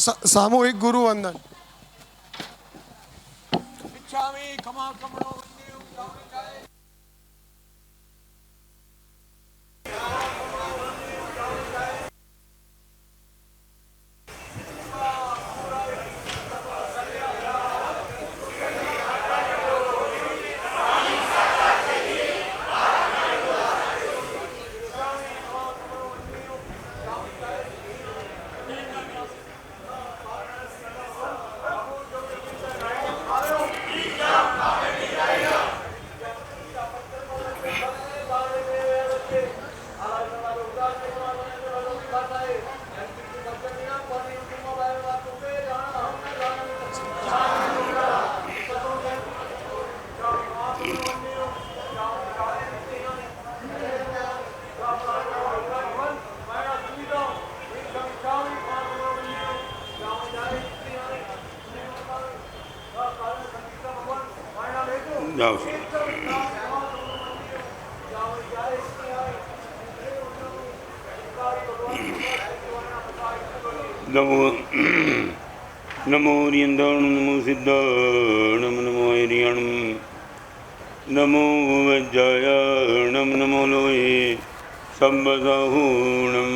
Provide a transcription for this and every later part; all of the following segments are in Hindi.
સામૂહિક ગુરુ વંદન. નમો નમો રિયંદાણુ નમો સિદ્ધાણમ નમો હિરિયાણમ નમો વજ્જાયાણમ નમો લોહે સંબસાહૂણમ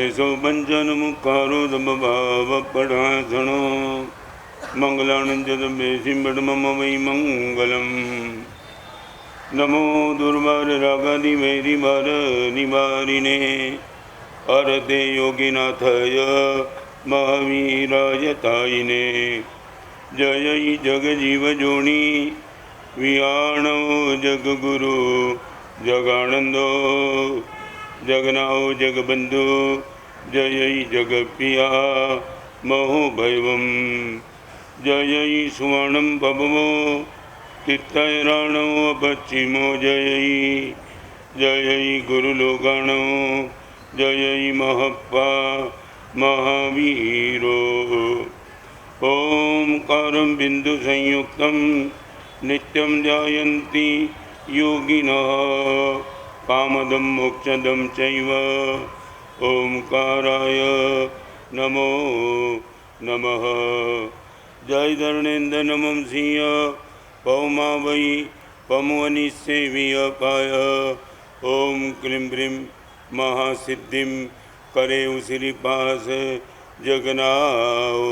એસો પંચનમુખારો દબભાવપડાસણો મંગલાનંદ બેસિંબડમમ વૈ મંગલમ નમો દુર્વાર રાગાદિ વૈરી ભાર નિવારિને અરતે યોગીનાથય મહાવીરાય તાયિને જય જગજીવ જોણી વિયાણો જગગુરુ જગાનંદો જગનાઓ જગબંધુ જય જગપિયા મહોભૈવમ જય સુવર્ણમ પવમો તીર્થૈરાણો પશ્ચિમો જય જય ગુરુલોકાણો જય મહપ્પા મહાવીરો ઓમકારમ બિંદુ સંયુક્તમ નિત્યમ જાયંતિ યોગિનઃ કામદમ મોક્ષદમ ચૈવ ઓમકારાય નમો નમઃ જય ધર્ણેન્દ્ર નમઃ સિંહ પૌમા વૈ પમવનિસેવીય પાય ઓમ ક્લીમ બ્રીમ महासिद्धिम करे उसिरी पास जगनाओ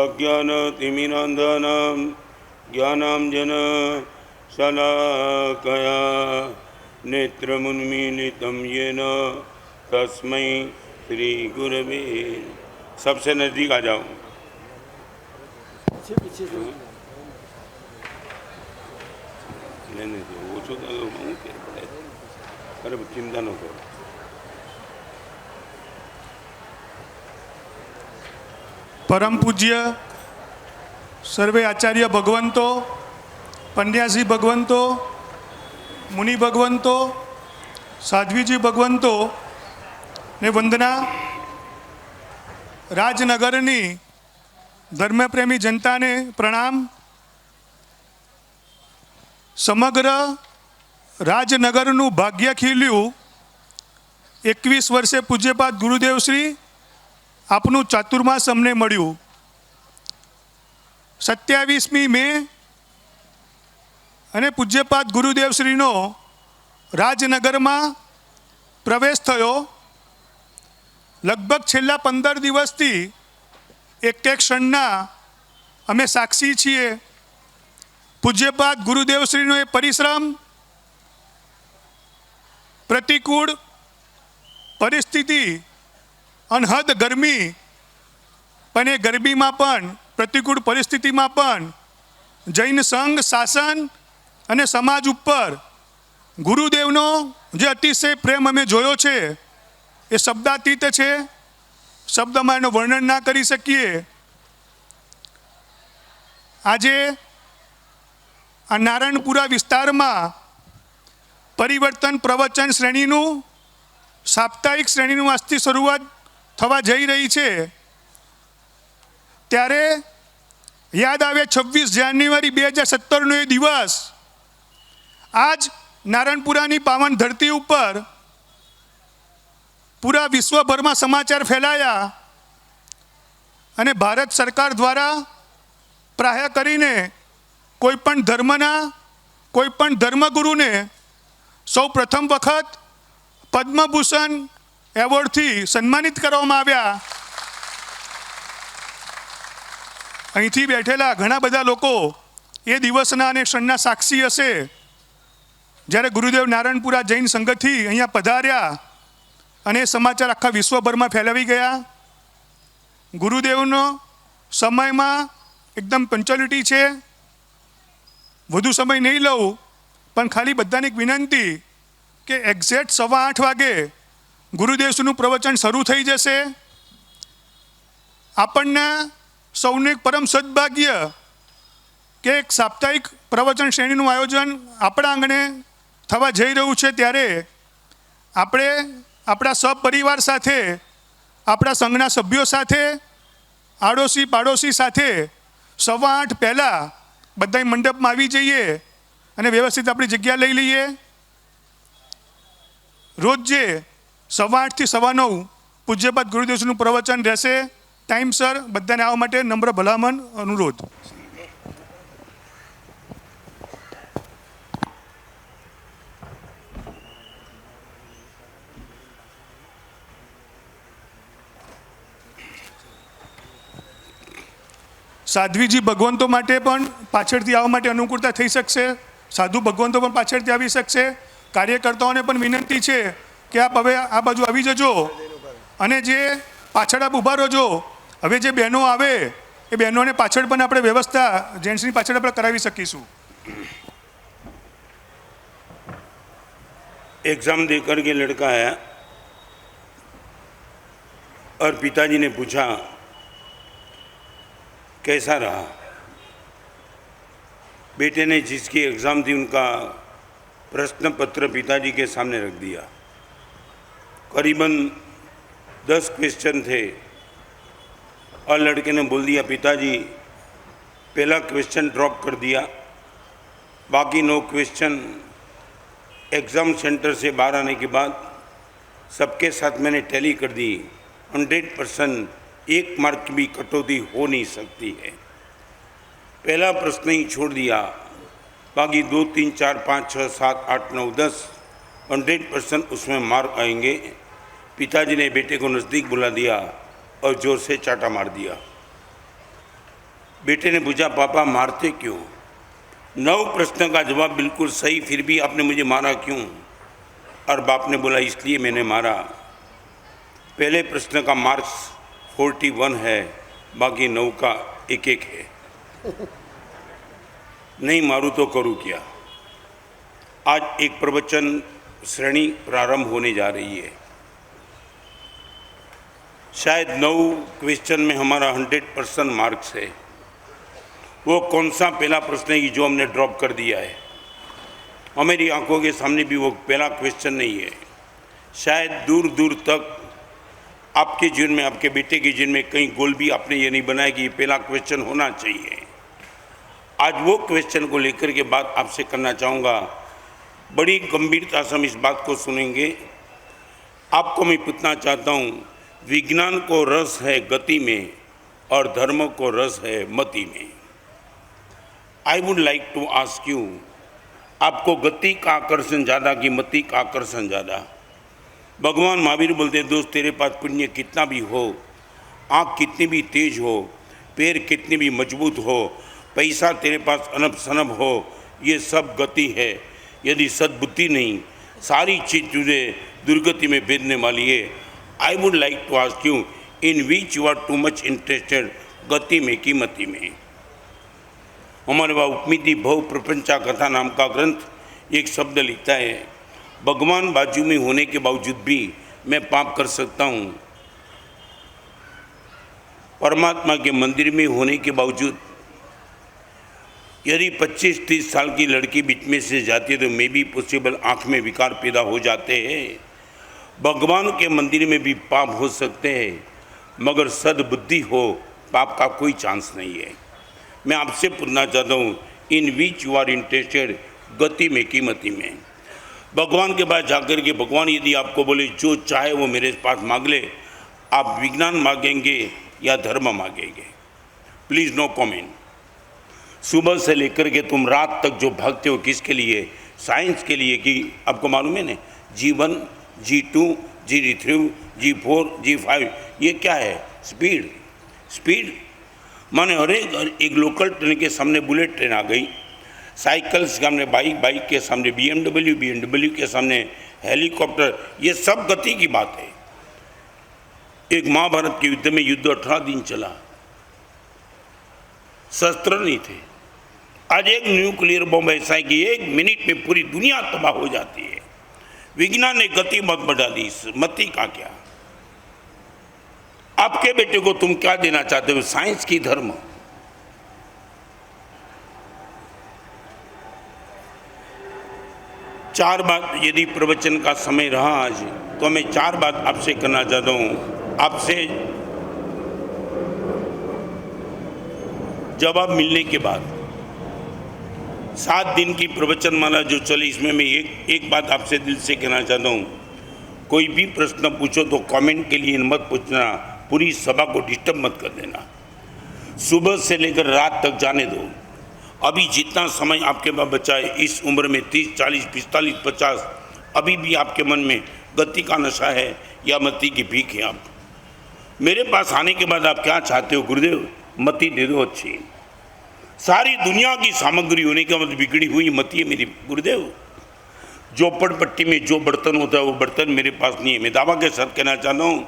अज्ञान तिमिरांधानां ज्ञानांजन शलाकया नेत्रमुन्मीलितं येन तस्मै श्री गुरवे. सबसे नजदीक आ जाओ. लेने दो वो तो अरे चिंता न करो. પરમ પૂજ્ય સર્વે આચાર્ય ભગવંતો, પંડ્યાસી ભગવંતો, મુનિ ભગવંતો, સાધ્વીજી ભગવંતો ને વંદના. રાજનગરની ધર્મપ્રેમી જનતાને પ્રણામ. સમગ્ર રાજનગરનું ભાગ્ય ખીલ્યું. 21 વર્ષે પૂજ્યપાદ ગુરુદેવશ્રી આપનું ચાતુર્માસ અમને મળ્યું. 27મી મે અને પૂજ્યપાદ ગુરુદેવશ્રીનો રાજનગરમાં પ્રવેશ થયો. લગભગ છેલ્લા 15 દિવસથી એક ક્ષણના અમે સાક્ષી છીએ. પૂજ્યપાદ ગુરુદેવશ્રીનો એ પરિશ્રમ, પ્રતિકૂળ પરિસ્થિતિ, અનહદ ગરમી, પણ એ ગરમીમાં પણ, પ્રતિકૂળ પરિસ્થિતિમાં પણ જૈન સંઘ, શાસન અને સમાજ ઉપર ગુરુદેવનો જે અતિશય પ્રેમ અમે જોયો છે એ શબ્દાતીત છે. શબ્દમાં એનું વર્ણન ના કરી શકીએ. આજે આ નારાયણપુરા વિસ્તારમાં પરિવર્તન પ્રવચન શ્રેણીનું, સાપ્તાહિક શ્રેણીનું આજથી શરૂઆત થવા જઈ રહી છે. ત્યારે યાદ આવે 26 જાન્યુઆરી 2017નો એ દિવસ. આજ નારાયણપુરાની પાવન ધરતી ઉપર પૂરા વિશ્વભરમાં સમાચાર ફેલાયા અને ભારત સરકાર દ્વારા પ્રાય કરીને કોઈપણ ધર્મના કોઈપણ ધર્મગુરુને સૌ પ્રથમ વખત પદ્મભૂષણ એવોર્ડથી સન્માનિત કરવામાં આવ્યા. અહીંથી બેઠેલા ઘણા બધા લોકો એ દિવસના અને ક્ષણના સાક્ષી હશે જ્યારે ગુરુદેવ નારાયણપુરા જૈન સંઘથી અહીંયા પધાર્યા અને સમાચાર આખા વિશ્વભરમાં ફેલાવી ગયા. ગુરુદેવનો સમયમાં એકદમ પંચ્યુઅલિટી છે. વધુ સમય નહીં લઉં, પણ ખાલી બધાને એક વિનંતી કે એક્ઝેક્ટ 8:15 વાગે ગુરુદેવનું પ્રવચન શરૂ થઈ જશે. આપણને સૌને એક પરમ સદભાગ્ય કે એક સાપ્તાહિક પ્રવચન શ્રેણીનું આયોજન આપણા આંગણે થવા જઈ રહ્યું છે, ત્યારે આપણે આપણા સપરિવાર સાથે, આપણા સંઘના સભ્યો સાથે, આડોશી પાડોશી સાથે 8:15 પહેલાં બધાય મંડપમાં આવી જઈએ અને વ્યવસ્થિત આપણી જગ્યા લઈ લઈએ. રોજ જે 8:15 થી 9:15 પૂજ્યપાદ ગુરુદેવનું પ્રવચન રહેશે. ટાઈમસર બધાને આવવા માટે નમ્ર ભલામણ અનુરોધ. સાધ્વીજી ભગવંતો માટે પણ પાછળથી આવવા માટે અનુકૂળતા થઈ શકશે. સાધુ ભગવંતો પણ પાછળથી આવી શકશે. કાર્યકર્તાઓને પણ વિનંતી છે કે આપ હવે આ બાજુ આવી જજો અને જે પાછળ આપ ઊભા રહેજો. હવે જે બહેનો આવે એ બહેનોને પાછળ પણ આપણે વ્યવસ્થા જેન્ટ્સની પાછળ આપણે કરાવી શકીશું. एग्ज़ाम दे कर के लड़का आया और पिताजी ने पूछा कैसा रहा. बेटे ने जिसकी एग्ज़ाम थी उनका प्रश्न पत्र पिताजी के सामने रख दिया. करीबन 10 क्वेश्चन थे और लड़के ने बोल दिया पिताजी पहला क्वेश्चन ड्रॉप कर दिया, बाकी 9 क्वेश्चन एग्ज़ाम सेंटर से बाहर आने के बाद सबके साथ मैंने टैली कर दी. 100% 1 मार्क की भी कटौती हो नहीं सकती है. पहला प्रश्न ही छोड़ दिया, बाकी 2, 3, 4, 5, 6, 7, 8, 9, 10 100% उसमें मार्क आएंगे. पिताजी ने बेटे को नज़दीक बुला दिया और जोर से चाटा मार दिया. बेटे ने पूछा पापा मारते क्यों? 9 प्रश्न का जवाब बिल्कुल सही, फिर भी आपने मुझे मारा क्यों? और बाप ने बोला इसलिए मैंने मारा, पहले प्रश्न का मार्क्स 41 है, बाकी 9 का 1-1 है. नहीं मारूँ तो करूँ क्या. आज एक प्रवचन श्रेणी प्रारंभ होने जा रही है. शायद 9 क्वेश्चन में हमारा 100% मार्क्स है. वो कौन सा पहला प्रश्न है जो हमने ड्रॉप कर दिया है? हमारी आंखों के सामने भी वो पहला क्वेश्चन नहीं है. शायद दूर दूर तक आपके जीवन में, आपके बेटे के जीवन में कहीं गोल भी आपने ये नहीं बनाया कि ये पहला क्वेश्चन होना चाहिए. आज वो क्वेश्चन को लेकर के बात आपसे करना चाहूँगा. बड़ी गंभीरता से हम इस बात को सुनेंगे. आपको मैं पूछना चाहता हूँ, विज्ञान को रस है गति में और धर्म को रस है मति में. I would like to ask you, आपको गति का आकर्षण ज़्यादा कि मति का आकर्षण ज़्यादा? भगवान महावीर बोलते दोस्त तेरे पास पुण्य कितना भी हो, आँख कितनी भी तेज हो, पैर कितनी भी मजबूत हो, पैसा तेरे पास अनब सनब हो, ये सब गति है. यदि सद्बुद्धि नहीं, सारी चीज़ तुझे दुर्गति में भेजने वाली है. I would like to ask you in which you are too much interested, गति में कि मति में? हमारे वहाँ उपमिति भव प्रपंचा कथा नाम का ग्रंथ एक शब्द लिखता है, भगवान बाजू में होने के बावजूद भी मैं पाप कर सकता हूँ. परमात्मा के मंदिर में होने के बावजूद यदि 25-30 साल की लड़की बीच में से जाती है तो मे भी पॉसिबल आँख में विकार पैदा हो जाते हैं. भगवान के मंदिर में भी पाप हो सकते हैं, मगर सद्बुद्धि हो पाप का कोई चांस नहीं है. मैं आपसे पूछना चाहता हूँ, इन विच यू आर इंटरेस्टेड, गति में कि मति में? भगवान के पास जाकर के भगवान यदि आपको बोले जो चाहे वो मेरे पास मांग ले, आप विज्ञान मांगेंगे या धर्म मांगेंगे। Please no comment. सुबह से लेकर के तुम रात तक जो भागते हो, किसके लिए? साइंस के लिए। कि आपको मालूम है ना, G1, G2, G3, G4, G5, ये क्या है? स्पीड। स्पीड माने हर एक लोकल ट्रेन के सामने बुलेट ट्रेन आ गई, साइकिल के सामने बाइक, बाइक के सामने BMW, BMW के सामने हेलीकॉप्टर, ये सब गति की बात है। एक महाभारत के युद्ध में युद्ध 18 दिन चला, शस्त्र नहीं थे। आज एक न्यूक्लियर बम ऐसा है कि 1 मिनट में पूरी दुनिया तबाह हो जाती है। विज्ञान ने गति मत बढ़ा दी, मति का क्या? आपके बेटे को तुम क्या देना चाहते हो? साइंस की धर्म? चार बात, यदि प्रवचन का समय रहा आज, तो मैं 4 बात आपसे करना चाहता हूं। आपसे जवाब मिलने के बाद 7 दिन की प्रवचन माला जो चली, इसमें मैं एक बात आपसे दिल से कहना चाहता हूँ। कोई भी प्रश्न पूछो तो कमेंट के लिए मत पूछना, पूरी सभा को डिस्टर्ब मत कर देना। सुबह से लेकर रात तक जाने दो। अभी जितना समय आपके पास बचा है, इस उम्र में 30, 40, 45, 50, अभी भी आपके मन में गति का नशा है या मति की भीख है। आप मेरे पास आने के बाद आप क्या चाहते हो? गुरुदेव मति दे दो अच्छी। सारी दुनिया की सामग्री होने के बाद बिगड़ी हुई मति है मेरी गुरुदेव। झोपड़पट्टी में जो बर्तन होता है वो बर्तन मेरे पास नहीं है। मैं दावा के साथ कहना चाहता हूँ,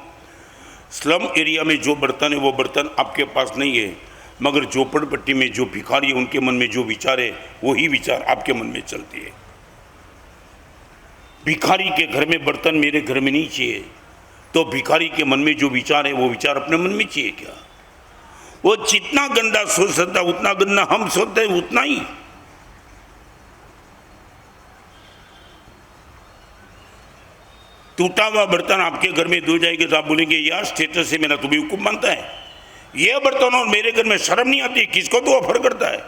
स्लम एरिया में जो बर्तन है वो बर्तन आपके पास नहीं है, मगर झोपड़पट्टी में जो भिखारी है उनके मन में जो विचार है वही विचार आपके मन में चलती है। भिखारी के घर में बर्तन मेरे घर में नहीं चाहिए, तो भिखारी के मन में जो विचार है वो विचार अपने मन में चाहिए क्या? वो जितना गंदा सोच सकता उतना गंदा हम सोचते हैं, उतना ही। टूटा हुआ बर्तन आपके घर में धो जाएगा तो आप बोलेंगे यार स्टेटस से मेरा तुम्हें हुक्म मानता है। ये बर्तन और मेरे घर में शर्म नहीं आती, किसको तो ऑफर करता है?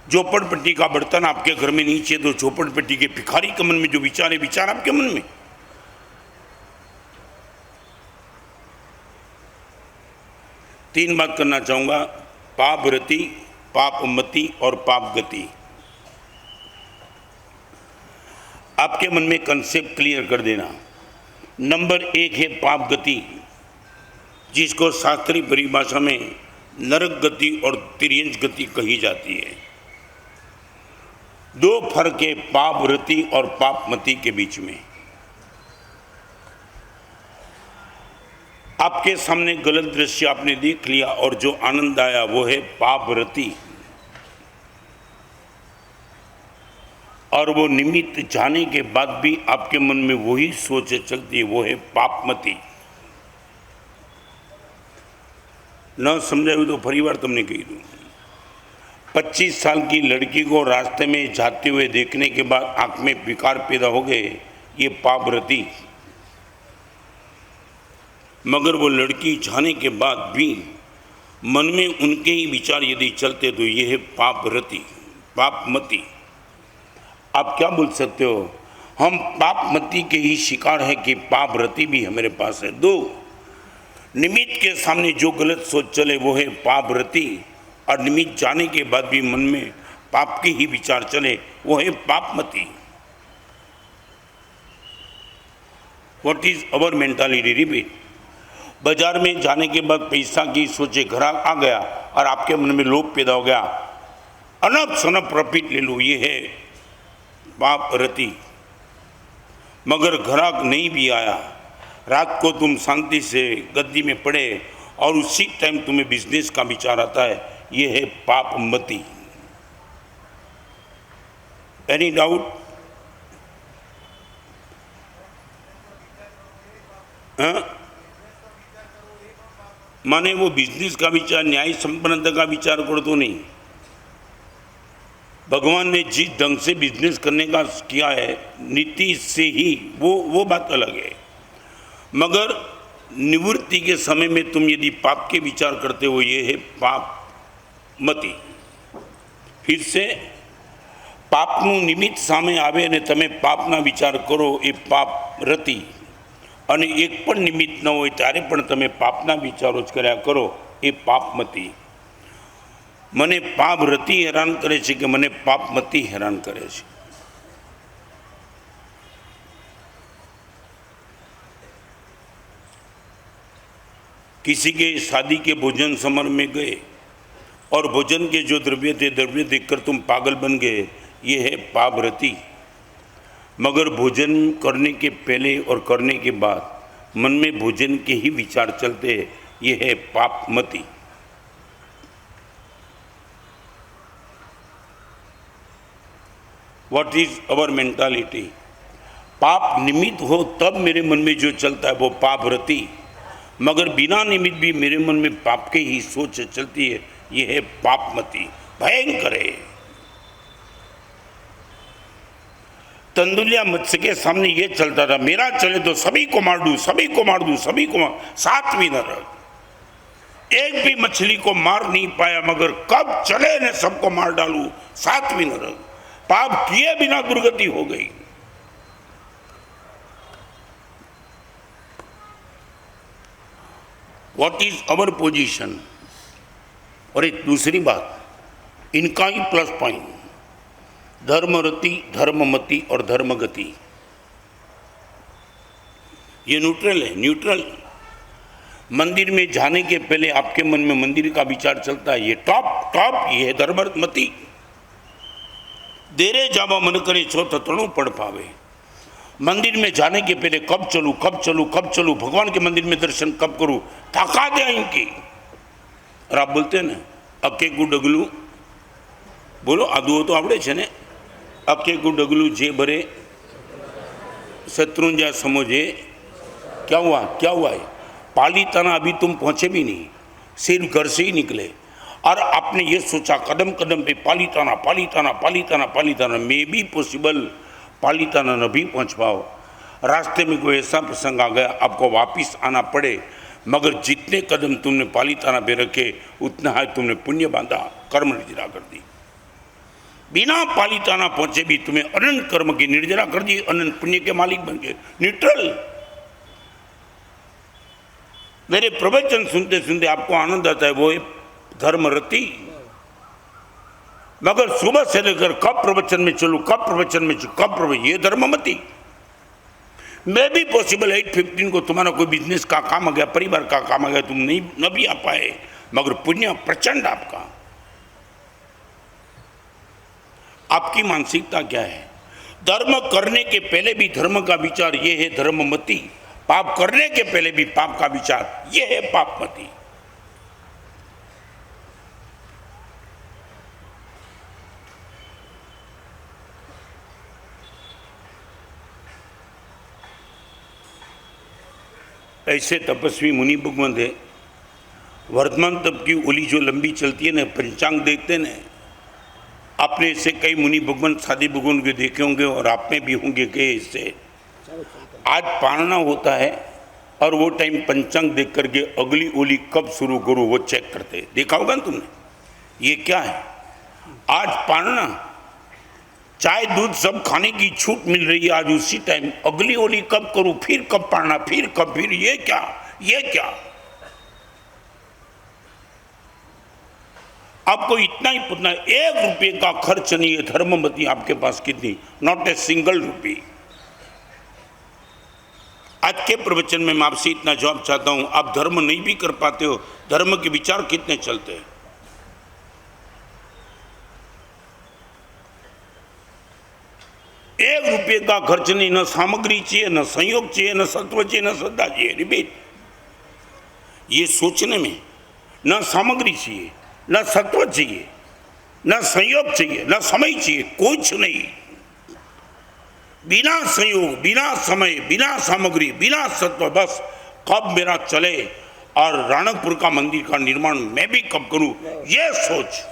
झोपड़पट्टी का बर्तन आपके घर में नहीं चाहिए, तो झोपड़पट्टी के भिखारी के मन में जो विचार है, विचार आपके मन में। तीन बात करना चाहूंगा, पाप रति, पाप मति और पाप गति। आपके मन में कंसेप्ट क्लियर कर देना। नंबर 1 है पाप गति, जिसको शास्त्रीय परिभाषा में नरक गति और तिर्यंच गति कही जाती है। 2 फर्क है पाप रति और पाप मति के बीच में। आपके सामने गलत दृश्य आपने देख लिया और जो आनंद आया वो है पाप रति, और वो निमित्त जाने के बाद भी आपके मन में वही सोच चलती है, वो है पाप मति। न समझाए तो परिवार तुमने कही दूँ। 25 साल की लड़की को रास्ते में जाते हुए देखने के बाद आंख में विकार पैदा हो गए, ये पाप रति। मगर वो लड़की जाने के बाद भी मन में उनके ही विचार यदि चलते तो ये है पाप रति, पाप मति। आप क्या बोल सकते हो? हम पाप मति के ही शिकार हैं कि पाप रति भी हमारे पास है? 2 निमित्त के सामने जो गलत सोच चले वो है पाप रति, और निमित्त जाने के बाद भी मन में पाप के ही विचार चले वो है पाप मति। What is our mentality? Repeat. बाजार में जाने के बाद पैसा की सोचे, ग्राहक आ गया और आपके मन में लोभ पैदा हो गया, अनप शनप प्रॉफिट ले लो, ये है पाप रति। मगर ग्राहक नहीं भी आया, रात को तुम शांति से गद्दी में पड़े और उसी टाइम तुम्हें बिजनेस का विचार आता है, ये है पाप मति। Any doubt? माने वो बिजनेस का विचार, न्याय संपन्नता का विचार करो तो नहीं। भगवान ने जिस ढंग से बिजनेस करने का किया है, नीति से ही, वो बात अलग है। मगर निवृत्ति के समय में तुम यदि पाप के विचार करते हो, ये है पाप मति। फिर से, पापનું નિમિત્ત સામે આવે અને તમે પાપના વિચાર કરો, એ પાપ રતિ। અને એક પણ નિમિત્ત ન હોય ત્યારે પણ તમે પાપના વિચારો જ કર્યા કરો, એ પાપમતી. મને પાપ રતિ હેરાન કરે છે કે મને પાપમતી હેરાન કરે છે? किसी के शादी के भोजन समारोह में गए और भोजन के जो द्रव्य थे, द्रव्य देखकर तुम पागल बन गए, ये है पाप रति. मगर भोजन करने के पहले और करने के बाद मन में भोजन के ही विचार चलते हैं, ये है पापमती. What is our mentality? पाप निमित्त हो तब मेरे मन में जो चलता है वो पाप रति, मगर बिना निमित्त भी मेरे मन में पाप की ही सोच चलती है, ये है पापमती. भयंकर है. तंदुलिया मत्स्य के सामने ये चलता था, मेरा चले तो सभी को मार दूं, सभी को मार दूं, सभी को मार. सातवीं नरक. एक भी मछली को मार नहीं पाया, मगर कब चले ने सबको मार डालूं. सातवीं नरक. पाप किए बिना दुर्गति हो गई. What is our position? और एक दूसरी बात, इनका ही प्लस पॉइंट, धर्मरति, धर्ममति और धर्मगति, ये न्यूट्रल है. न्यूट्रल. मंदिर में जाने के पहले आपके मन में मंदिर का विचार चलता है, ये टॉप टॉप, ये है धर्ममति. देरे जावा मन करे छो तो तणु पड़ पावे. मंदिर में जाने के पहले कब चलूं, कब चलूं, कब चलूं, भगवान के मंदिर में दर्शन कब करूं, ताका दे इनकी. और आप बोलते हैं ना, अके गु डगलू, बोलो आदुओ तो आवड़े छे ने, अके गु डगलू जे भरे शत्रुंजा समझे. क्या हुआ, क्या हुआ है? पालीताना अभी तुम पहुंचे भी नहीं, सिर्फ घर से ही निकले और आपने ये सोचा कदम कदम पे Palitana Palitana Palitana Palitana. May be possible Palitana न भी पहुंच पाओ, रास्ते में कोई ऐसा प्रसंग आ गया आपको वापिस आना पड़े, मगर जितने कदम तुमने पालीताना पे रखे उतना है तुमने पुण्य बांधा, कर्म निर्जरा कर दी. बिना पालीताना पहुंचे भी तुम्हें अनंत कर्म की निर्जरा कर दी, अनंत पुण्य के मालिक बन गए. न्यूट्रल. मेरे प्रवचन सुनते सुनते आपको आनंद आता है, वो धर्मरति. मगर सुबह से लेकर कब प्रवचन में चलूं, कब प्रवचन में चलूं, कब प्रवचन, ये धर्ममति. मैं भी पॉसिबल 8:15 को तुम्हारा कोई बिजनेस का काम आ गया, परिवार का काम आ गया, तुम नहीं न भी आ पाए, मगर पुण्य प्रचंड आपका. आपकी मानसिकता क्या है? धर्म करने के पहले भी धर्म का विचार, ये है धर्ममति. पाप करने के पहले भी पाप का विचार, ये है पापमति. ऐसे तपस्वी मुनि भगवान थे. वर्तमान तप की ओली जो लंबी चलती है ना, पंचांग देखते ना, आपने ऐसे कई मुनि भगवान साधु भगवान के देखे होंगे और आप में भी होंगे कि इससे आज पारना होता है और वो टाइम पंचांग देख करके अगली ओली कब शुरू करो वो चेक करते. देखा होगा ना तुमने. ये क्या है? आज पारना, चाय दूध सब खाने की छूट मिल रही है, आज उसी टाइम अगली ओली कब करूं, फिर कब पारना, फिर कब, फिर ये क्या, ये क्या. आपको इतना ही पूछना है, 1 रुपये का खर्च नहीं है धर्ममति आपके पास कितनी, नॉट ए सिंगल रुपी. आज के प्रवचन में मैं आपसे इतना जवाब चाहता हूं, आप धर्म नहीं भी कर पाते हो, धर्म के विचार कितने चलते हैं. ₹1 का खर्च नहीं, न सामग्री चाहिए, न संयोग चाहिए, न सत्व चाहिए, न श्रद्धा चाहिए. रिपीट. ये सोचने में न सामग्री चाहिए, न सत्व चाहिए, न संयोग चाहिए, न समय चाहिए, कुछ नहीं. बिना संयोग, बिना समय, बिना सामग्री, बिना सत्व, बस कब मेरा चले और राणकपुर का मंदिर का निर्माण मैं भी कब करूं, ये सोच.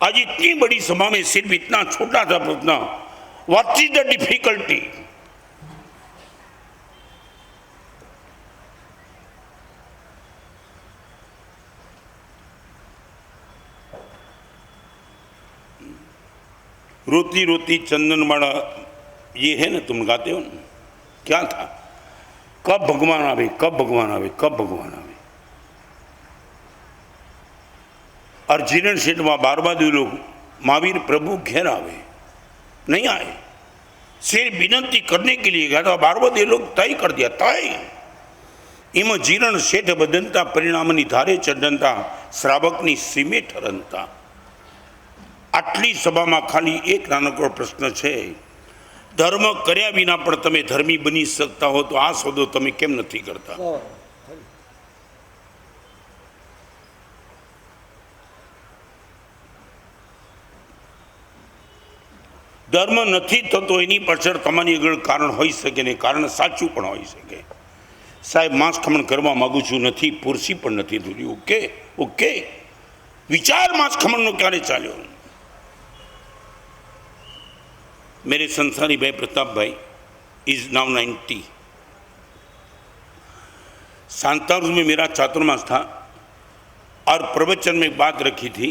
आज इतनी बड़ी सभा में सिर्फ इतना छोटा सा प्रश्न, व्हाट इज द डिफिकल्टी? रोती रोती चंदनवाड़ा ये है ना, तुम गाते हो ना, क्या था, कब भगवान आवे, कब भगवान आवे, कब भगवान आवे। और जीरण शेठवा बारबादी लोग महावीर प्रभु घेर आवे, नहीं आए। सिर्फ विनंती करने के लिए गया था, बारबादी लोग तय कर दिया, तय। इम जीरण शेठ बदनता परिणामनी धारे चढ़नता श्रावकनी सीमे ठरनता। आटली सभाમાં ખાલી એક નાનકડો પ્રશ્ન છે, ધર્મ કર્યા વિના પણ તમે ધર્મી બની શકતા હો તો આ સોદો તમે કેમ નથી કરતા? ધર્મ નથી થતો એની પાછળ તમારી આગળ કારણ હોઈ શકે ને કારણ સાચું પણ હોઈ શકે। સાહેબ માંસ ખમણ કરવા માગું છું, નથી પુરસી પણ નથી થતી, ઓકે ઓકે। વિચાર માંસ ખમણનો ક્યારે ચાલ્યો? मेरे संसारी भाई प्रताप भाई इज नाउ 90। सांताक्रूज में मेरा चातुर्मास था और प्रवचन में बात रखी थी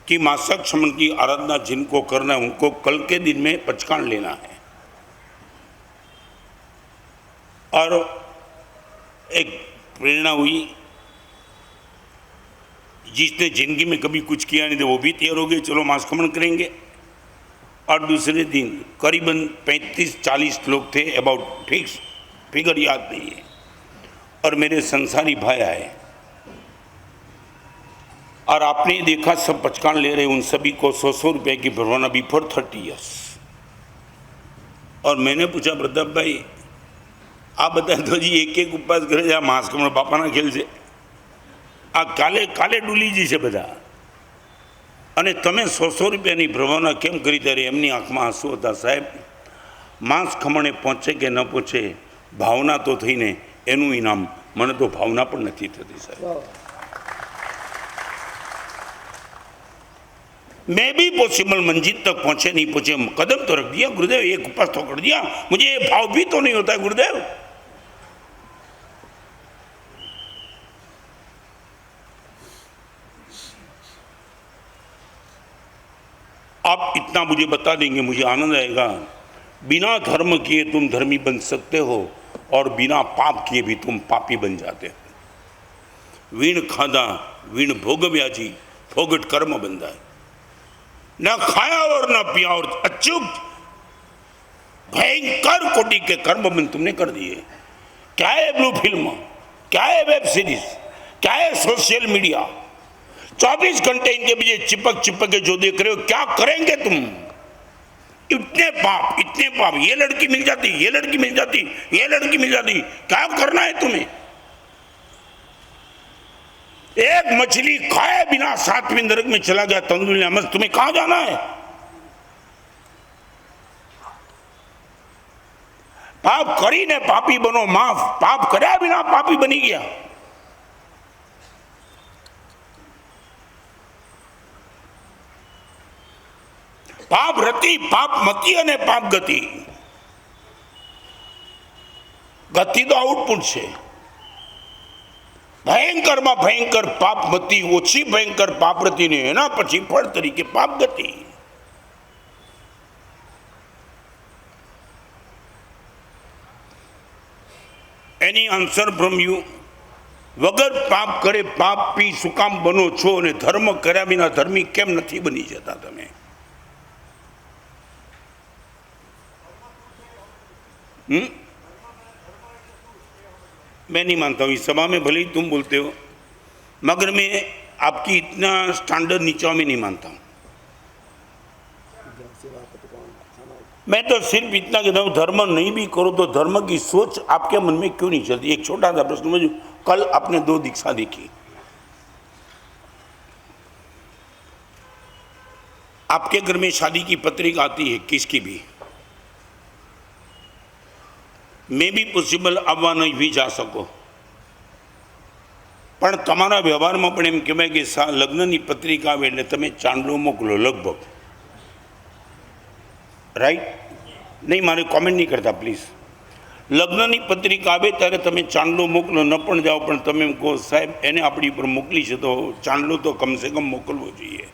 कि मासिक क्षमण की आराधना जिनको करना है उनको कल के दिन में पचकान लेना है। और एक प्रेरणा हुई, जिसने जिंदगी में कभी कुछ किया नहीं था वो भी तैयार हो गए, चलो मास खमन करेंगे। और दूसरे दिन करीबन 35-40 लोग थे, अबाउट फिक्स फिगर याद नहीं है। और मेरे संसारी भाई आए और आपने देखा सब पचकान ले रहे, उन सभी को 100 रुपये की भरवाना बिफोर 30 ईयर्स। और मैंने पूछा प्रताप भाई आप बताए तो जी एक एक उपवास करे आ मास खमण बापाना खेल से आ काले काले डूली जी से बधा અને તમે 100 રૂપિયાની પ્રવાહના કેમ કરી? ત્યારે એમની આંખમાં આંસુ હતા। સાહેબ માંસ ખમણે પહોંચે કે ન પહોંચે ભાવના તો થઈને એનું ઇનામ, મને તો ભાવના પણ નથી થતી સાહેબ। मैं भी पॉसिबल मंजिल तक पहुंचे नहीं पहुंचे, कदम तो रख दिया गुरुदेव, एक उपवास तो कर दिया, मुझे ये भाव भी तो नहीं होता है गुरुदेव। आप इतना मुझे बता देंगे, मुझे आनंद आएगा। बिना धर्म किए तुम धर्मी बन सकते हो और बिना पाप किए भी तुम पापी बन जाते हो। वीण खादा वीण भोगव्याजी फोगट कर्म बंधा है, न खाया और न पिया और अचूक भयंकर कोटि के कर्म बंद तुमने कर दिए। क्या है ब्लू फिल्म, क्या है वेब सीरीज, क्या है सोशल मीडिया, 24 घंटे इनके पीछे चिपक चिपक के जो देख रहे हो, क्या करेंगे तुम? इतने पाप, ये लड़की मिल जाती, ये लड़की मिल जाती, ये लड़की मिल जाती, क्या करना है तुम्हें? एक मछली खाए बिना 7वें नरक में चला गया तंदुल अमस, तुम्हें कहां जाना है? पाप करीने पापी बनो माफ, पाप कर्या बिना पापी बनी गया। पाप रति पाप मति અને પાપ ગતિ, ગતિ તો આઉટપુટ છે। ભયંકરમાં ભયંકર પાપ મતિ, ઓછી ભયંકર પાપ રતિ ને એના પછી ફળ તરીકે પાપ ગતિ। એની આન્સર ફ્રોમ યુ, વગર પાપ કરે પાપી શું કામ બનો છો અને ધર્મ કર્યા વિના ધર્મી કેમ નથી બની જતા તમે? मैं नहीं मानता हूँ, इस सभा में भले ही तुम बोलते हो, मगर मैं आपकी इतना स्टैंडर्ड नीचा में नहीं मानता हूँ। मैं तो सिर्फ इतना कहता हूँ, धर्म नहीं भी करो तो धर्म की सोच आपके मन में क्यों नहीं चलती? एक छोटा सा प्रश्न मुझे, कल आपने 2 दीक्षा देखी, आपके घर में शादी की पत्रिका आती है किसकी भी, मैं भी पॉसिबल આવવા નહીં भी जा सको, પણ તમારા વ્યવહારમાં પણ એમ કહેવાય કે લગ્નની પત્રિકા આવે એટલે તમે ચાંદલો મોકલો લગભગ, રાઈટ? નહીં, મારે કોમેન્ટ નહીં કરતા પ્લીઝ। લગ્નની પત્રિકા આવે ત્યારે તમે ચાંદલો મોકલો, ન પણ જાઓ પણ તમે કહો સાહેબ એને આપણી ઉપર મોકલી છે તો ચાંદલો તો કમસે કમ મોકલવો જોઈએ।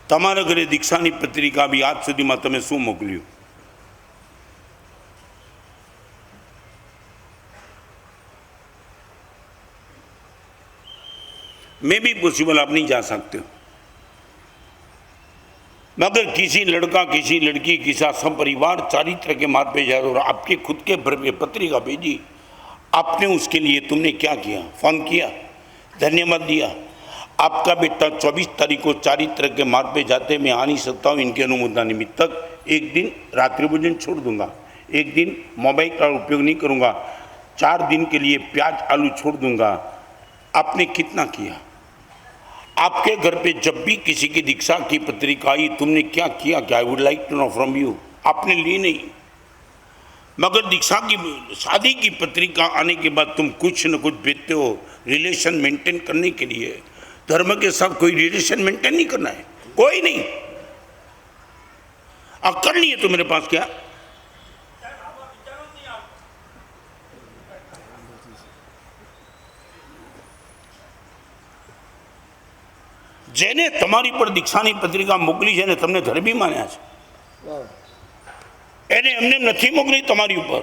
તમારા ઘરે દીક્ષાની પત્રિકા બી આજ સુધીમાં તમે શું મોકલ્યું? मैं भी पॉसिबल आप नहीं जा सकते हो, मगर किसी लड़का किसी लड़की किसा सब परिवार चारित्र के मार्ग पे जा रहा और आपके खुद के भर पे पत्रिका भेजी, आपने उसके लिए तुमने क्या किया? फोन किया, धन्यवाद दिया। आपका बेटा 24 तारीख को चारित्र के मार्ग पे जाते मैं आ नहीं सकता हूँ, इनके अनुमोदन निमित्त तक एक दिन रात्रि भोजन छोड़ दूंगा, एक दिन मोबाइल का उपयोग नहीं करूँगा, 4 दिन के लिए प्याज आलू छोड़ दूंगा। आपने कितना किया? आपके घर पे जब भी किसी की दीक्षा की पत्रिका आई तुमने क्या किया? क्या? I would like to know from you. आपने ली नहीं, मगर दीक्षा की शादी की पत्रिका आने के बाद तुम कुछ न कुछ भेजते हो रिलेशन मेंटेन करने के लिए। धर्म के साथ कोई रिलेशन मेंटेन नहीं करना है, कोई नहीं। अक्ल नहीं है तो मेरे पास क्या? જેને તમારી પર દીક્ષાની પત્રિકા મોકલી છે ને તમને ધર્મી માન્યા છે, એને એમને નથી મોકલી તમારી ઉપર।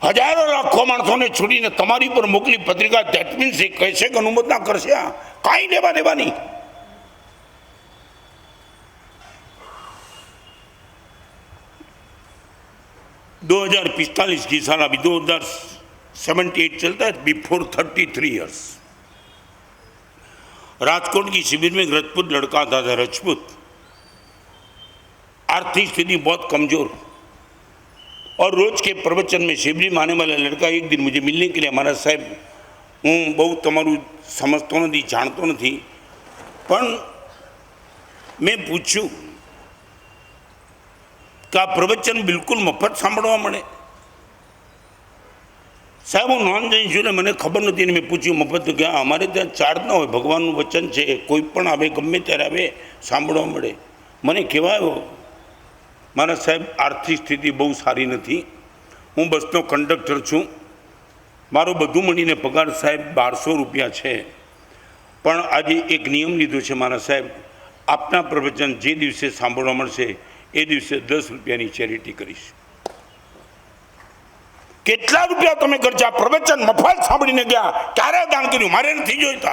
હજારો લાખો માણસોને છોડીને તમારી પર મોકલી પત્રિકા, ધેટ મીન્સ એ કહેશે કે અનુમોદના કરશે, કાંઈ લેવા દેવા નહીં। 2045 की साल, अभी 2078 चलता है, बिफोर 33 ईयर्स। राजकोट की शिविर में एक रजपूत लड़का था, रजपूत, आर्थिक स्थिति बहुत कमजोर, और रोज के प्रवचन में शिविर में आने वाला लड़का एक दिन मुझे मिलने के लिए, हमारा साहब हूँ बहुत तमारू समझतो नहीं, जानतो नहीं, पण मैं पूछूं का प्रवचन बिल्कुल मफत सांभळवा मळे? साहब हूँ नॉन जैन छूँ ने मैंने खबर नहीं, मैं पूछ्યું मफत तो क्या? अमारे ત્યાં ચાર્જ ना हो, भगवान वचन है, कोई पण आवे गमे त्यारे आवे सांभळवा मळे। मने कहेवायो मारा साहेब आर्थिक स्थिति बहु सारी नहीं, हूँ बसनो कंडक्टर छूँ, मारो बधु मळीने पगार साहेब 1200 रुपया है, पण आज एक नियम लीधो छे मारा साहेब, आपना प्रवचन जे दिवसे सांभळवा मळशे ए दिवसे 10 रुपयानी चेरिटी करीश। કેટલા રૂપિયા તમે ખર્ચા? પ્રવચન મફત સાંભળીને ગયા, ક્યારે દાન કર્યું? મારે નથી જોઈતા।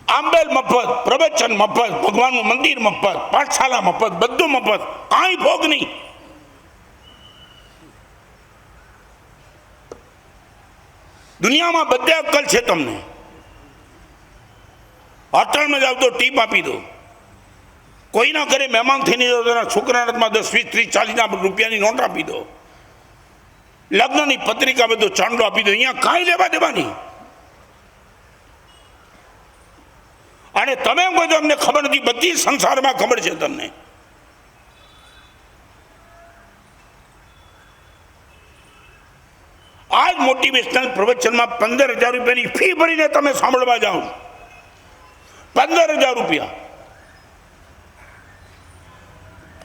આંબેલ મફત, પ્રવચન મફત, ભગવાનનું મંદિર મફત, પાઠશાલા મફત, બધું મફત, કાંઈ ભોગ નહીં। દુનિયામાં બધે અક્કલ છે તમને। હોટલમાં જાવ તો ટીપ આપી દો, कोई ना करे मेहमान थी नहीं तो छोकरा में 10, 20, 30, 40 रुपया की नोट आपी दो, लग्न की पत्रिका में तो चांदो आपी दो, अँ कई लेवा देवा नहीं। अने तमे कोई तो अमने खबर नहीं, बधी संसार में खबर है तमने। आज मोटिवेशनल प्रवचन में 15,000 रुपया की फी भरी तमे सांभळवा जाओ, 15,000 रुपया,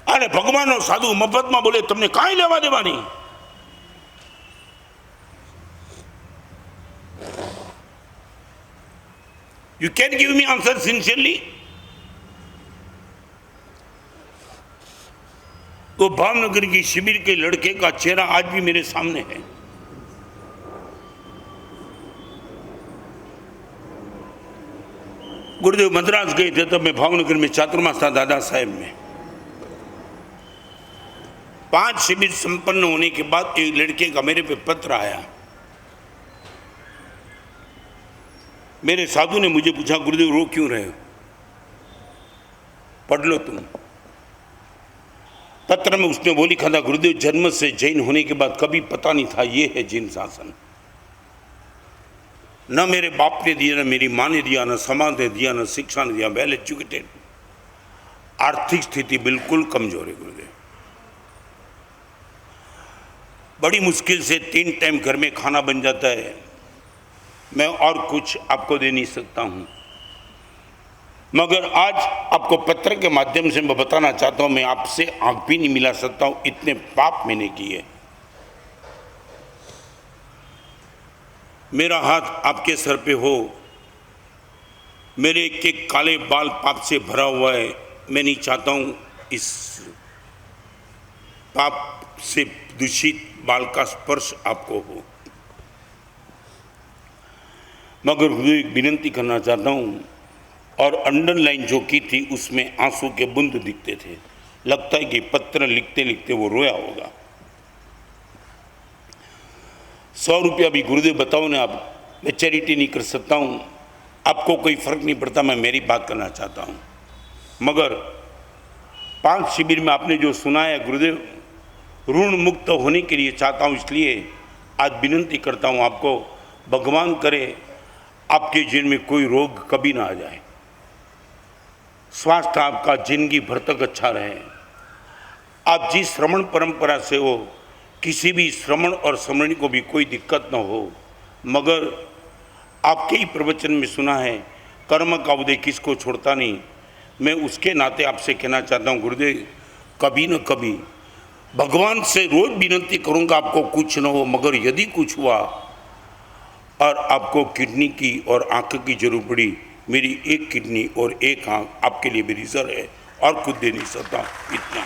अरे भगवान साधु मफत में बोले तमने कई लेवा देवा नहीं। You can give me answer sincerely? वो भावनगर की शिविर के लड़के का चेहरा आज भी मेरे सामने है। गुरुदेव मद्रास गए थे तब मैं भावनगर में चातुर्मास था दादा साहेब में। 5 शिविर संपन्न होने के बाद एक लड़के का मेरे पे पत्र आया। मेरे साधु ने मुझे पूछा, गुरुदेव रो क्यों रहे हो? पढ़ लो तुम। पत्र में उसने वो लिखा था, गुरुदेव जन्म से जैन होने के बाद कभी पता नहीं था ये है जैन शासन। न मेरे बाप ने दिया, न मेरी माँ ने दिया, न समाज ने दिया, न शिक्षा ने दिया, वेल एजुकेटेड। आर्थिक स्थिति बिल्कुल कमजोर है गुरुदेव। बड़ी मुश्किल से 3 टाइम घर में खाना बन जाता है, मैं और कुछ आपको दे नहीं सकता हूँ, मगर आज आपको पत्र के माध्यम से मैं बताना चाहता हूँ, मैं आपसे आंख भी नहीं मिला सकता हूँ, इतने पाप मैंने किए। मेरा हाथ आपके सर पे हो, मेरे एक एक काले बाल पाप से भरा हुआ है। मैं नहीं चाहता हूँ इस पाप से दूषित बाल का स्पर्श आपको हो, मगर हुए विनती करना चाहता हूँ। और अंडरलाइन जो की थी उसमें आंसू के बूंद दिखते थे। लगता है कि पत्र लिखते लिखते वो रोया होगा। 100 रुपया भी गुरुदेव बताओ ना आप, मैं चैरिटी नहीं कर सकता हूँ, आपको कोई फर्क नहीं पड़ता, मैं मेरी बात करना चाहता हूँ। मगर 5 शिविर में आपने जो सुना है गुरुदेव, ऋण मुक्त होने के लिए चाहता हूँ, इसलिए आज विनती करता हूँ आपको, भगवान करे आपके जीवन में कोई रोग कभी ना आ जाए, स्वास्थ्य आपका जिंदगी भर तक अच्छा रहे। आप जिस श्रवण परंपरा से हो, किसी भी श्रवण और स्मरण को भी कोई दिक्कत न हो, मगर आपके ही प्रवचन में सुना है कर्म का उदय किसको छोड़ता नहीं। मैं उसके नाते आपसे कहना चाहता हूँ गुरुदेव, कभी न कभी भगवान से रोज विनती करूँगा आपको कुछ न हो, मगर यदि कुछ हुआ और आपको किडनी की और आँख की जरूरत पड़ी, मेरी एक किडनी और एक आँख आपके लिए भी रिजर्व है और खुद दे नहीं सकता। इतना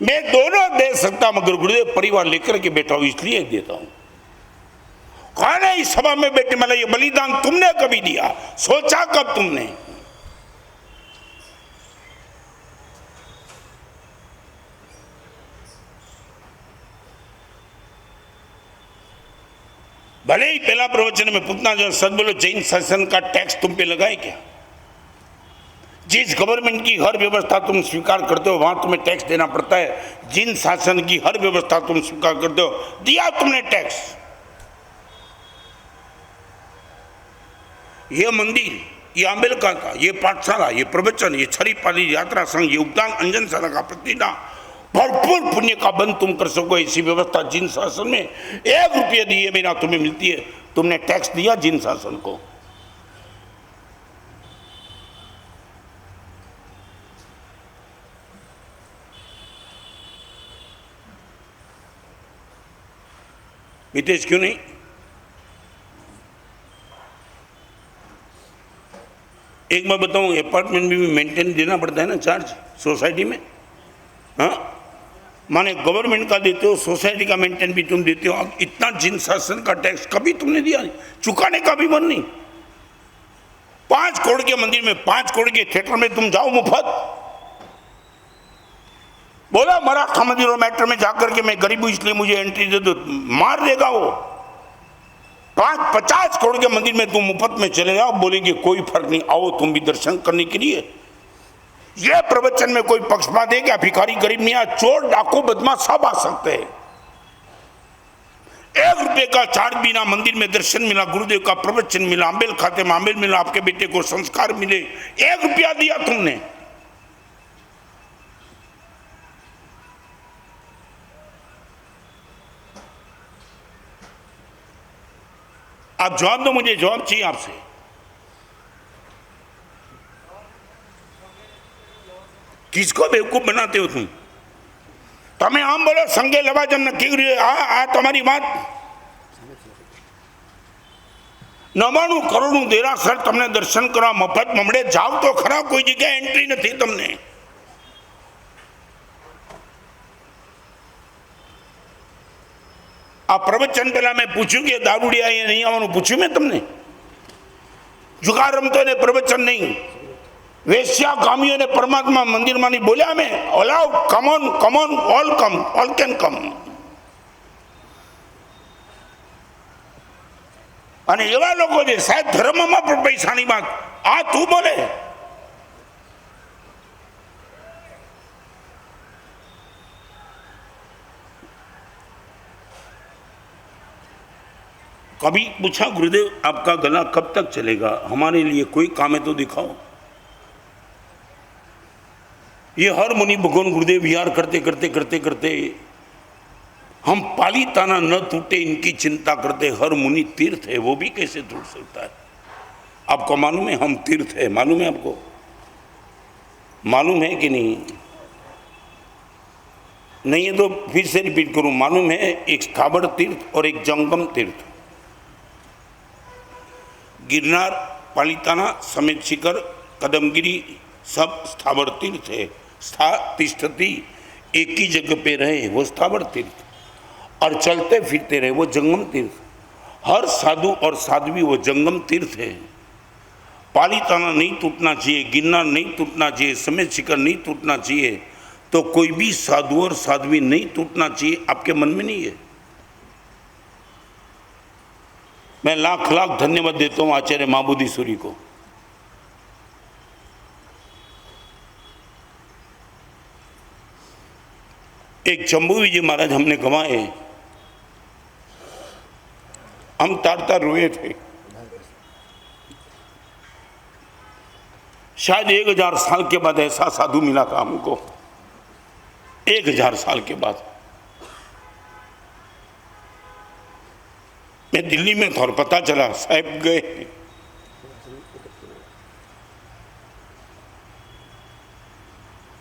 मैं दोनों दे सकता, मगर गुरुदेव परिवार लेकर के बैठा हूं इसलिए देता हूं। कौन है इस सभा में बैठे, मतलब ये बलिदान तुमने कभी दिया, सोचा कब तुमने? भले ही पहला प्रवचन में पूछना जो सच बोलो, जैन शासन का टैक्स तुम पे लगाए क्या? जिस गवर्नमेंट की हर व्यवस्था तुम स्वीकार करते हो वहां तुम्हें टैक्स देना पड़ता है। जिन शासन की हर व्यवस्था तुम स्वीकार करते हो, दिया तुमने टैक्स। ये मंदिर, ये आंबेडकर का, ये पाठशाला, ये प्रवचन, ये छरीपाली यात्रा संघ, ये उद्यान अंजनशाला का प्रतिष्ठा, भरपूर पुण्य का बंद तुम कर सको। ऐसी व्यवस्था जिन शासन में 1 रुपये दिए बिना तुम्हें मिलती है। तुमने टैक्स दिया जिन शासन को। मितेश क्यों नहीं? एक मैं बताऊं, अपार्टमेंट भी मेंटेन देना पड़ता है ना चार्ज सोसाइटी में। हाँ, माने गवर्नमेंट का देते हो, सोसाइटी का मेंटेन भी तुम देते हो। अब इतना जिन शासन का टैक्स कभी तुमने दिया नहीं, चुकाने का भी मन नहीं। 5 करोड़ के मंदिर में, 5 करोड़ के थिएटर में तुम जाओ मुफ्त। बोला मराठा मंदिर और मैटर में जाकर के मैं गरीब हूं इसलिए मुझे एंट्री दे दो, मार देगा वो। 50 करोड़ के मंदिर में तुम मुफ्त में चले जाओ, बोलेंगे कोई फर्क नहीं, आओ तुम भी दर्शन करने के लिए। ये प्रवचन में कोई पक्षपात है क्या? भिखारी गरीब नहीं, चोर डाकू बदमाश सब आ सकते हैं। 1 रुपये का चार्ज बिना मंदिर में दर्शन मिला, गुरुदेव का प्रवचन मिला, आंबेल खाते में आंबेल मिला, आपके बेटे को संस्कार मिले। 1 रुपया दिया तुमने। आप जवाब दो, मुझे जवाब चाहिए आपसे। किसको बेवकूफ बनाते हो तुम? તમે આમ બોલો સંગે લેવા જમ નક્કી કર્યું, આ તમારી વાત। 99 કરોડનું દેરાસર તમને દર્શન કરવા મફત મમડે જાવ તો ખરા, કોઈ જગ્યાએ એન્ટ્રી નથી તમને। આ પ્રવચન પહેલા મેં પૂછ્યું કે દારૂડિયા અહીંયા નહીં આવવાનું પૂછ્યું મેં તમને? જુગાર રમતો ને પ્રવચન નહીં, વેશ્યા ગામીઓ ને પરમાત્મા મંદિરમાં નહીં બોલ્યા મેં? Allow, come on come on, all come, all can come. અને એવા લોકો છે સાહેબ ધર્મમાં પણ પૈસાની વાત, આ તું બોલે? कभी पूछा गुरुदेव आपका गला कब तक चलेगा, हमारे लिए कोई काम है तो दिखाओ। ये हर मुनि भगवान गुरुदेव विहार करते करते करते करते हम पाली ताना न टूटे इनकी चिंता करते। हर मुनि तीर्थ है, वो भी कैसे टूट सकता है? आपको मालूम है हम तीर्थ है? मालूम है आपको? मालूम है कि नहीं? नहीं है तो फिर से रिपीट करूं, मालूम है एक स्थावर तीर्थ और एक जंगम तीर्थ। गिरनार, पालिताना, समेत शिखर, कदमगिरी सब स्थावर तीर्थ है। तिष्ठति, एक ही जगह पे रहे वो स्थावर तीर्थ, और चलते फिरते रहे वो जंगम तीर्थ। हर साधु और साध्वी वो जंगम तीर्थ है। पालिताना नहीं टूटना चाहिए, गिरनार नहीं टूटना चाहिए, समेत शिखर नहीं टूटना चाहिए, तो कोई भी साधु और साध्वी नहीं टूटना चाहिए, आपके मन में नहीं है। मैं लाख लाख धन्यवाद देता हूं आचार्य महाबोधि सूरी को। एक शंभू विजय महाराज हमने गंवाए, हम तार तार रोए थे। शायद 1000 साल के बाद ऐसा साधु मिला था हमको, 1000 साल के बाद। मैं दिल्ली में था और पता चला साहब गए।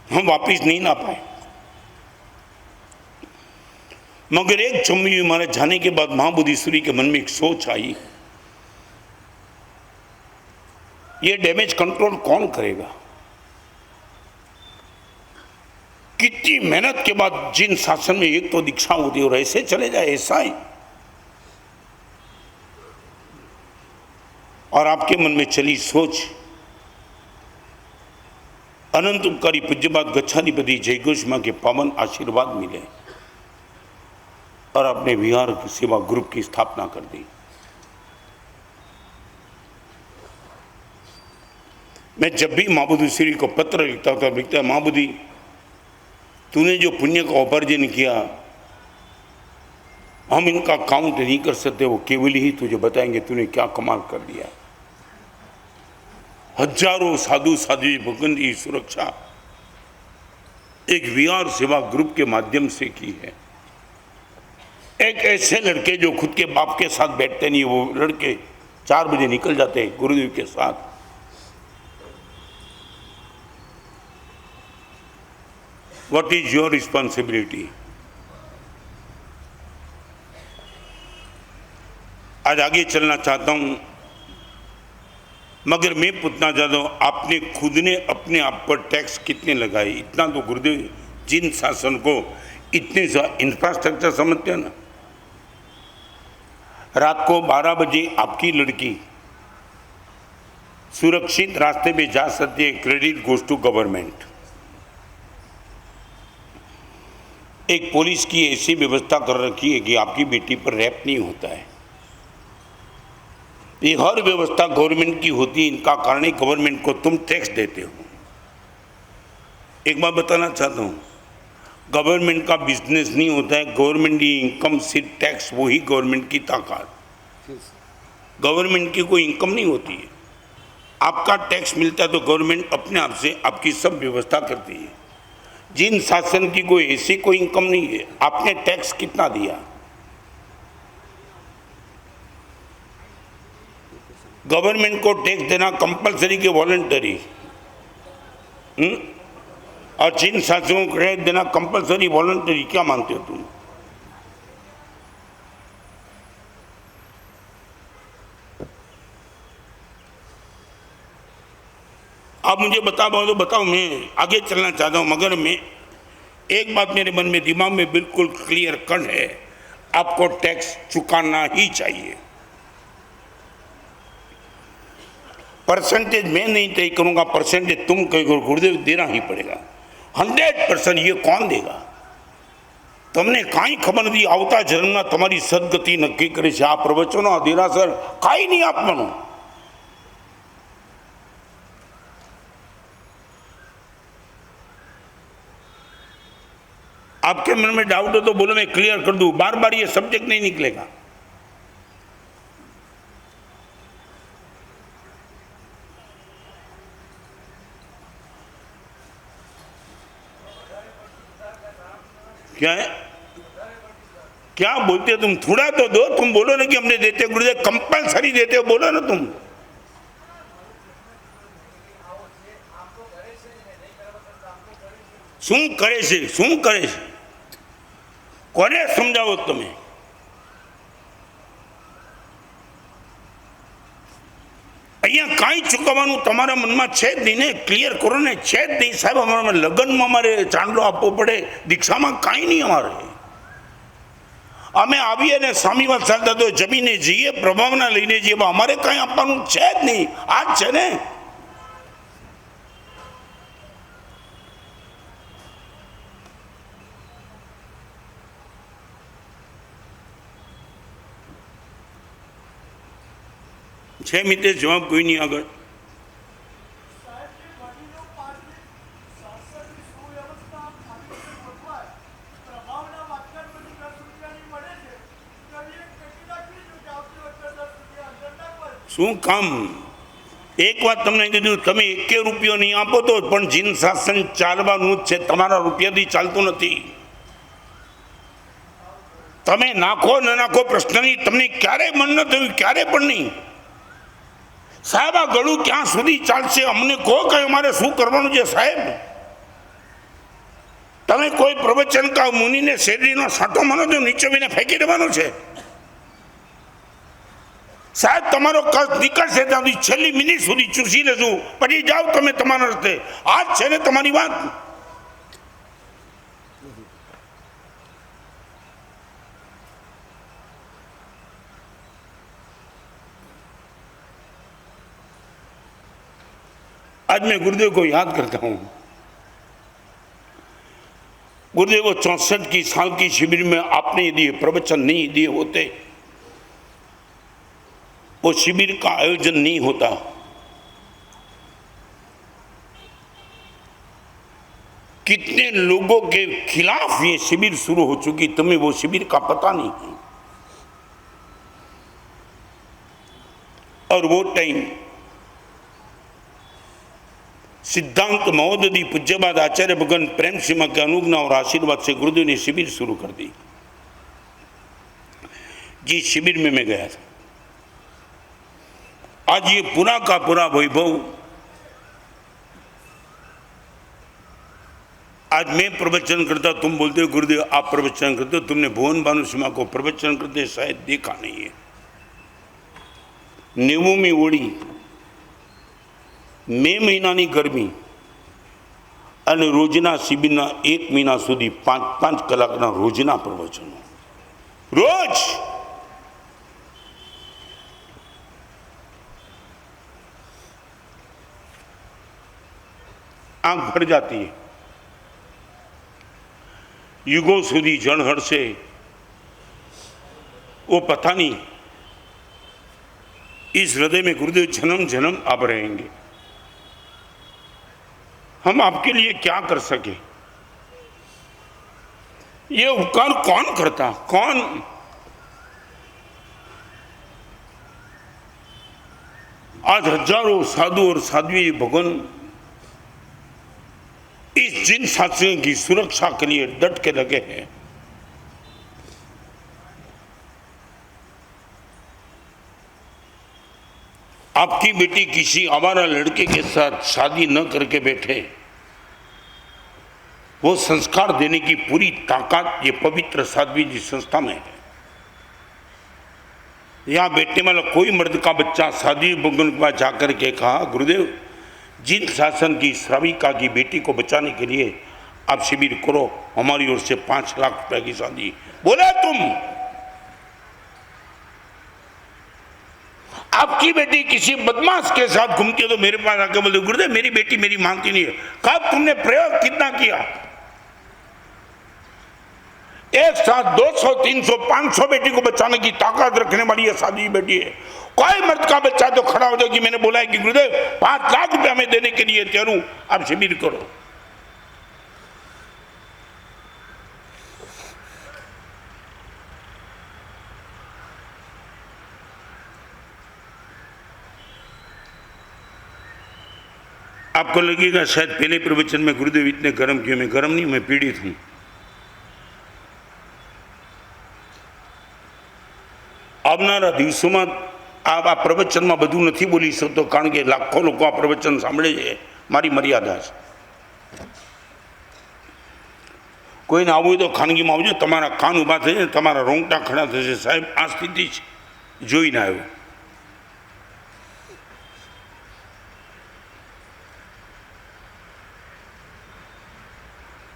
हम वापिस नहीं ना पाए, मगर एक चम्मी हमारे जाने के बाद महाबोधि सूरी के मन में एक सोच आई, ये डैमेज कंट्रोल कौन करेगा? कितनी मेहनत के बाद जिन शासन में एक तो दीक्षा होती है और ऐसे चले जाए, ऐसा ही। और आपके मन में चली सोच, अनंत उपकारी पूज्यपाद गच्छाधिपति जयघोष मां के पावन आशीर्वाद मिले और अपने विहार सेवा ग्रुप की स्थापना कर दी। मैं जब भी महाबोधि सूरी को पत्र लिखता था, लिखता महाबोधि तूने जो पुण्य का उपार्जन किया हम इनका काउंट नहीं कर सकते, वो केवल ही तुझे बताएंगे तूने क्या कमाल कर दिया। हजारों साधु साध्वी भगवान की सुरक्षा एक विहार सेवा ग्रुप के माध्यम से की है। एक ऐसे लड़के जो खुद के बाप के साथ बैठते नहीं, वो लड़के 4 बजे निकल जाते हैं गुरुदेव के साथ। What is your responsibility? आज आगे चलना चाहता हूं, मगर मैं पूछना चाहता हूं, आपने खुद ने अपने आप पर टैक्स कितने लगाए? इतना तो गुरुदेव जिन शासन को इतने सा इंफ्रास्ट्रक्चर समझते हैं ना। रात को 12 बजे आपकी लड़की सुरक्षित रास्ते पे जा सकती है, क्रेडिट गोज टू गवर्नमेंट। एक पुलिस की ऐसी व्यवस्था कर रखी है कि आपकी बेटी पर रैप नहीं होता है। ये हर व्यवस्था गवर्नमेंट की होती है, इनका कारण है गवर्नमेंट को तुम टैक्स देते हो। एक बात बताना चाहता हूँ, गवर्नमेंट का बिजनेस नहीं होता है, गवर्नमेंट की इनकम सिर्फ टैक्स, वही गवर्नमेंट की ताकत। गवर्नमेंट की कोई इनकम नहीं होती है। आपका टैक्स मिलता है तो गवर्नमेंट अपने आप से आपकी सब व्यवस्था करती है। जिन शासन की कोई ऐसी कोई इनकम नहीं है, आपने टैक्स कितना दिया? गवर्नमेंट को टैक्स देना कंपलसरी के वॉलंटरी, और जिन शासकों को टैक्स देना कंपलसरी वॉलंटरी, क्या मानते हो तुम? आप मुझे बताओ तो बताओ, मैं आगे चलना चाहता हूं, मगर मैं एक बात मेरे मन में दिमाग में बिल्कुल क्लियर कट है, आपको टैक्स चुकाना ही चाहिए। परसेंटेज मैं नहीं तय करूंगा, परसेंटेज तुम कहोगे गुरुदेव देना ही पड़ेगा। 100% ये कौन देगा? તમને કાંઈ ખબર નથી, આવતા જન્મમાં તમારી સદગતિ નક્કી કરે છે। આ પ્રવચનો આ દેરાસર કાંઈ નહીં આપવાનું। आपके मन में डाउट हो तो बोलो, मैं क्लियर कर दूं, बार बार ये सब्जेक्ट नहीं निकलेगा। क्या है, क्या बोलते हो तुम? थोड़ा तो दो, तुम बोलो ना कि हमने देते गुरुदेव, कंपलसरी देते हो, बोलो ना तुम। શું કરે છે, શું કરે છે, કોને સમજાવો તમે? અહીંયા કાંઈ ચૂકવવાનું તમારા મનમાં છે જ નહીં ને, ક્લિયર કરો ને. છે જ નહીં સાહેબ, અમારા લગ્નમાં અમારે ચાંદલો આપવો પડે, દીક્ષામાં કાંઈ નહીં અમારે. અમે આવીએ ને સ્વામી વાત ચાલતા તો જમીને જઈએ, પ્રભાવના લઈને જઈએ, અમારે કાંઈ આપવાનું છે જ નહીં. આ જ છે ને. છે મિત્રેશ જવાબ કોઈ નહીં આગળ. શું કામ? એક વાત તમને કીધું, તમે એકે રૂપિયો નહીં આપો તો પણ જીન શાસન ચાલવાનું જ છે, તમારા રૂપિયાથી ચાલતું નથી. તમે નાખો ન નાખો પ્રશ્નની, તમને ક્યારેય મન ન થયું, ક્યારે પણ નહીં. સાહેબ આ ગળું ક્યાં સુધી ચાલશે? અમને કહો કે અમારે શું કરવાનું છે સાહેબ. તમે કોઈ પ્રવચન કા મુનિને શેરડીનો સાંટો માનો તો નીચે વિને ફેંકી દેવાનો છે સાહેબ. તમારો કષ્ટ નીકળશે ત્યાંથી છેલ્લી મિનિટ સુધી ચૂસી લેશું, પછી જાઓ તમે તમારા રસ્તે. આ જ છે ને તમારી વાત. आज मैं गुरुदेव को याद करता हूँ. गुरुदेव को 64 की साल की शिविर में आपने यदि प्रवचन नहीं दिए होते, वो शिविर का आयोजन नहीं होता. कितने लोगों के खिलाफ ये शिविर शुरू हो चुकी, तुम्हें वो शिविर का पता नहीं है. और वो टाइम सिद्धांत महोदय पूज्यपाद आचार्य भगवान प्रेम सीमा के अनुग्रह और आशीर्वाद से गुरुदेव ने शिविर शुरू कर दी. जिस शिविर में मैं गया था, आज ये पूरा का पूरा वैभव, आज मैं प्रवचन करता, तुम बोलते हो गुरुदेव आप प्रवचन करते हो, तुमने भुवन भानु सीमा को प्रवचन करते शायद देखा नहीं है. 90મી ઓળી, મે મહિનાની ગરમી અને રોજના શિબિરના 1 મહિના સુધી 5-5 કલાકના રોજના પ્રવચનો, રોજ. आंख भर जाती है. युगों સુધી જણ હરશે वो पता नहीं. इस हृदय में गुरुदेव जन्म जन्म आप रहेंगे. हम आपके लिए क्या कर सके? ये उपकार कौन करता? कौन? आज हजारों साधु और साध्वी भगवान इस जिन साथियों की सुरक्षा के लिए डट के लगे हैं. आपकी बेटी किसी आवारा लड़के के साथ शादी न करके बैठे, वो संस्कार देने की पूरी ताकत ये पवित्र साध्वी जी संस्था में है. यहाँ बैठने वाला कोई मर्द का बच्चा साध्वी भगवान के पास जाकर के कहा गुरुदेव जिन शासन की श्राविका की बेटी को बचाने के लिए आप शिविर करो, हमारी ओर से 5 लाख रुपए की शादी. बोला तुम आपकी बेटी किसी बदमाश के साथ घूमती है तो मेरे पास आके बोलते गुरुदेव मेरी बेटी मेरी मांगती नहीं है. कब तुमने प्रयोग कितना किया? एक साथ 200, 300, 500 बेटी को बचाने की ताकत रखने वाली ये सादी बेटी है. कोई मर्द का बच्चा तो खड़ा हो जाए कि मैंने बोला है कि गुरुदेव 5 लाख रुपया मैं देने के लिए तैयार हूं, आप शिविर करो. आपको लगेगा शायद पहले प्रवचन में गुरुदेव इतने गर्म क्यों? मैं गर्म नहीं, मैं पीड़ित हूं. આવનારા દિવસોમાં આ પ્રવચનમાં બધું નથી બોલી શકતો કારણ કે લાખો લોકો આ પ્રવચન સાંભળે છે. મારી મર્યાદા છે. કોઈને આવવું હોય તો ખાનગીમાં આવજો. તમારા કાન ઊભા થશે, તમારા રોંગટા ખડા થશે. સાહેબ આ સ્થિતિ છે, જોઈને આવ્યો.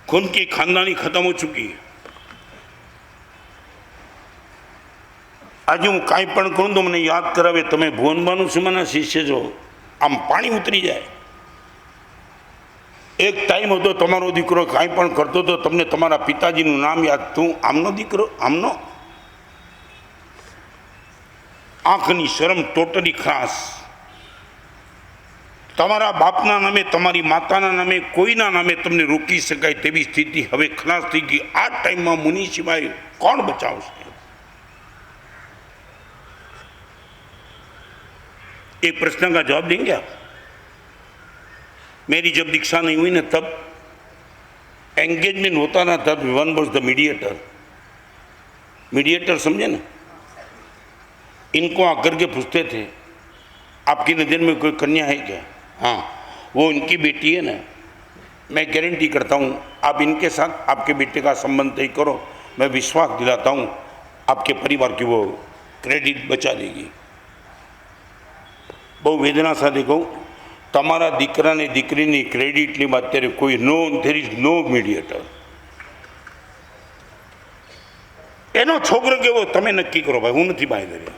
खून की खानदानी खत्म हो चुकी है। आज हूँ काई पण करूँ तो मैंने याद करावे तमे भुवन भानुसिंहना शिष्य जो आम पानी उतरी जाए। एक टाइम होतो तमारो दीकरो काई पण करतो तो तमने तमारा पिताजीनु नाम याद तू आमनो दीकरो आमनो आंखनी शरम टोटली खास। तमारा बापना नामे तमारी माताना नामे कोईना नामे तमने रोकी शकाय तेवी स्थिति हवे खलास थी गई। आ टाइम में मुनि सिवाय कौन बचावशे? एक प्रश्न का जवाब देंगे आप? मेरी जब दीक्षा नहीं हुई ना तब एंगेजमेंट होता ना तब one was the mediator. Mediator समझे ना? इनको आकर के पूछते थे आपकी नज़र में कोई कन्या है क्या? हाँ वो इनकी बेटी है ना। मैं गारंटी करता हूँ आप इनके साथ आपके बेटे का संबंध तय करो, मैं विश्वास दिलाता हूँ आपके परिवार की वो क्रेडिट बचा देगी। बहु वेदना साथ कहूँ तमारा दीकरा ने दीकरी ने क्रेडिट ली बात तेरे कोई no there is no mediator. एनो छोकरो केवो तमे नक्की करो भाई, हूँ नहीं बांधेरी।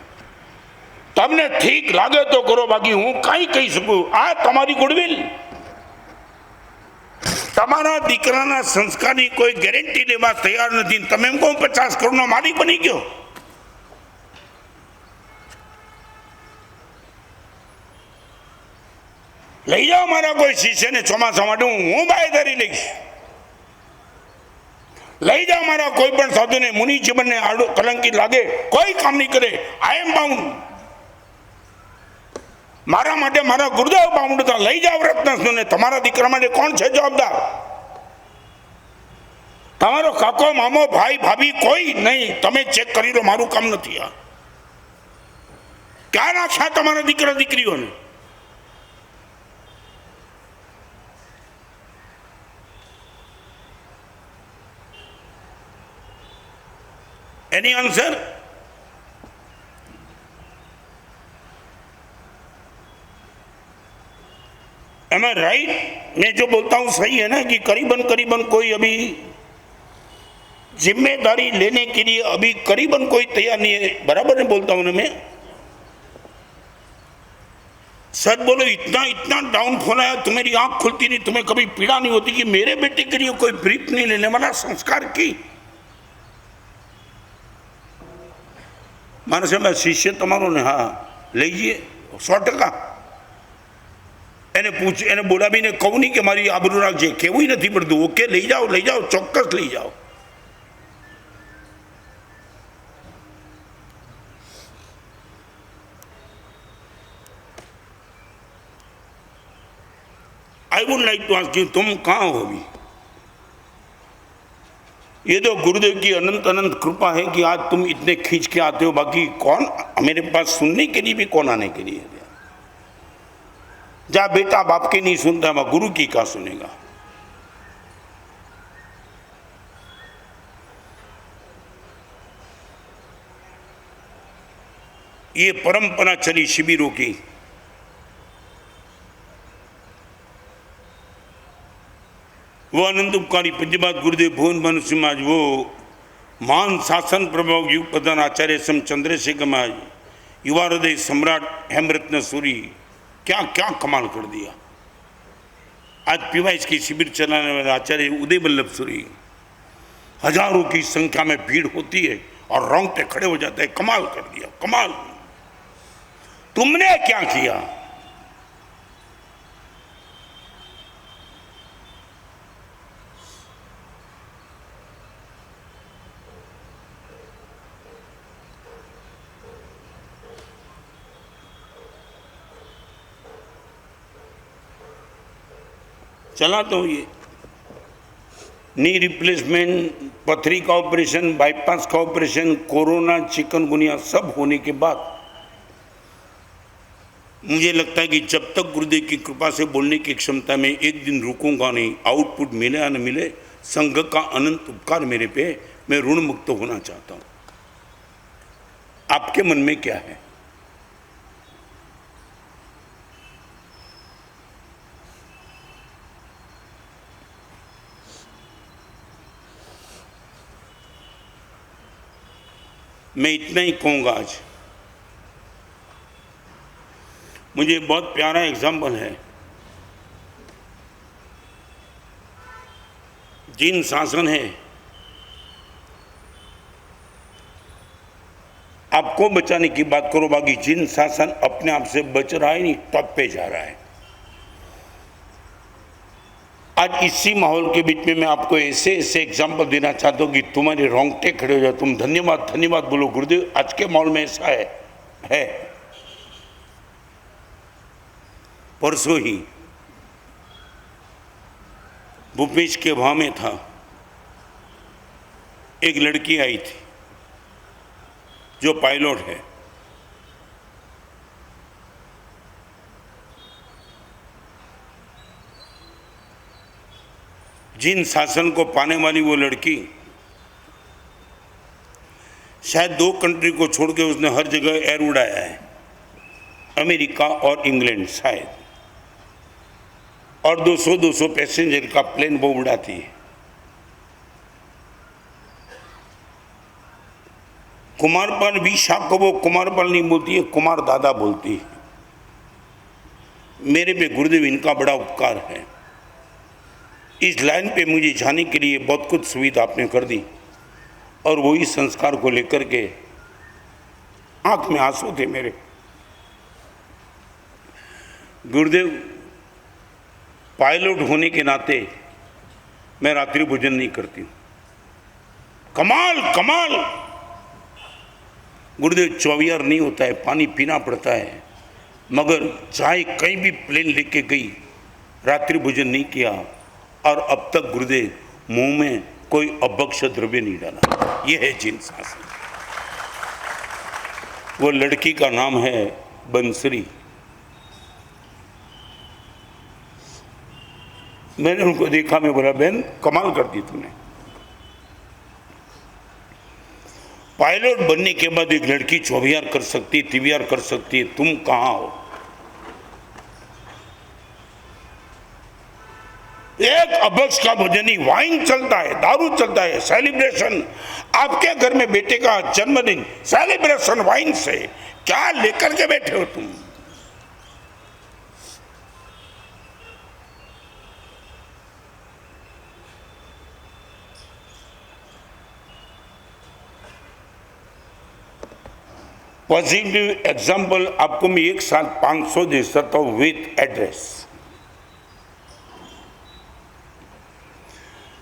तमने ठीक लागे तो करो, बाकी हूँ कई कही सकूँ आ तमारी गुडविल। तमारा दीकराना संस्कारी कोई गारंटी लेवा तैयार नहीं। तमे एम को 50 करोड़ नो मालिक बनी गयो। लई जाओ मारा कोई शिष्य ने ચોમાસા માટે हूँ बायदारी लईश। लई जाओ मारा कोई पण साधु ने मुनि जीवन ने आड़ो कलंकित लागे कोई काम नहीं करे। I am bound. मारा माटे मारा गुरुदेव बाउंड था। लई जाओ रत्न ने तमारा दीकरा माटे कौन छे जवाबदार? तमारो काको मामो भाई भाभी कोई नहीं। तमे चेक करी लो मारू काम नहीं। आ क्या नाख्या तमारा दीकरा दीकरीओ ने? Any answer? एम आई राइट? मैं जो बोलता हूं सही है ना कि करीबन करीबन कोई अभी जिम्मेदारी लेने के लिए अभी करीबन कोई तैयार नहीं है। बराबर नहीं बोलता हूं ना मैं? सच बोलो इतना इतना डाउनफॉल आया तुम्हारी आंख खुलती नहीं, तुम्हें कभी पीड़ा नहीं होती कि मेरे बेटे के लिए कोई ब्रीफ नहीं लेने वाला संस्कार की? माने से शिष्य तमारो ने हाँ लीजिए 100%। एने पूछ एने बोला भी ने कहूँ नहीं कि मारी आबरू राखजे, केवुं नहीं पड़तुं। ओके लई जाओ चौक्कस लई जाओ। I would like to ask you तुम कहाँ हो अभी? ये तो गुरुदेव की अनंत अनंत कृपा है कि आज तुम इतने खींच के आते हो। बाकी कौन मेरे पास सुनने के लिए भी कौन आने के लिए? जा बेटा बाप के नहीं सुनता, वह गुरु की क्या सुनेगा? ये परंपरा चली शिविरों की। वो आनंद उपकारी पंजबाद गुरुदेव भुवन भानुसिंह महाराज, वो महान शासन प्रभाव युग प्रधान आचार्य सम चंद्रशेखर महाराज, युवा हृदय सम्राट हेमरत्न सूरी, क्या क्या कमाल कर दिया। आज पीवाईस की शिविर चलाने वाले आचार्य उदय वल्लभ सूरी, हजारों की संख्या में भीड़ होती है और रोंगटे खड़े हो जाते हैं। कमाल कर दिया, कमाल। तुमने क्या किया? चला तो ये नी रिप्लेसमेंट, पथरी का ऑपरेशन, बाईपास का ऑपरेशन, कोरोना, चिकनगुनिया सब होने के बाद मुझे लगता है कि जब तक गुरुदेव की कृपा से बोलने की क्षमता में एक दिन रुकूंगा नहीं, आउटपुट मिले या न मिले, संघ का अनंत उपकार मेरे पे, मैं ऋण मुक्त होना चाहता हूँ। आपके मन में क्या है? मैं इतना ही कहूँगा आज। मुझे बहुत प्यारा एग्जाम्पल है, जिन शासन है आपको बचाने की बात करो, बाकी जिन शासन अपने आप से बच रहा है नहीं, टॉप पे जा रहा है। आज इसी माहौल के बीच में मैं आपको ऐसे ऐसे एग्जाम्पल देना चाहता हूँ कि तुम्हारे रोंगटे खड़े हो जाए, तुम धन्यवाद धन्यवाद बोलो गुरुदेव। आज के माहौल में ऐसा है। परसों ही भूपेश के वहां में था, एक लड़की आई थी जो पायलट है। जिन शासन को पाने वाली वो लड़की, शायद 2 कंट्री को छोड़ के उसने हर जगह एयर उड़ाया है, अमेरिका और इंग्लैंड शायद, और 200 पैसेंजर का प्लेन वो उड़ाती है। कुमारपाल विशा को वो कुमारपाल नहीं बोलती है, कुमार दादा बोलती है। मेरे पे गुरुदेव इनका बड़ा उपकार है। इस लाइन पे मुझे जाने के लिए बहुत कुछ सुविधा आपने कर दी, और वही संस्कार को लेकर के आंख में आंसू थे मेरे। गुरुदेव, पायलट होने के नाते मैं रात्रि भोजन नहीं करती हूँ। कमाल कमाल गुरुदेव, 24 नहीं होता है, पानी पीना पड़ता है, मगर चाहे कहीं भी प्लेन लेके गई, रात्रि भोजन नहीं किया, और अब तक गुरुदेव मुंह में कोई अभक्ष द्रव्य नहीं डाला। यह है जिन शासन। वो लड़की का नाम है बंसरी। मैंने उनको देखा, मैं बोला बहन कमाल कर दी तूने। पायलट बनने के बाद एक लड़की 24 कर सकती, 23 कर सकती है, तुम कहां हो? एक अभक्ष का भोजन ही, वाइन चलता है, दारू चलता है, सेलिब्रेशन। आपके घर में बेटे का जन्मदिन, सेलिब्रेशन वाइन से। क्या लेकर के बैठे हो तुम? पॉजिटिव एग्जाम्पल आपको मैं एक साथ 500 दे सकता हूं विथ एड्रेस।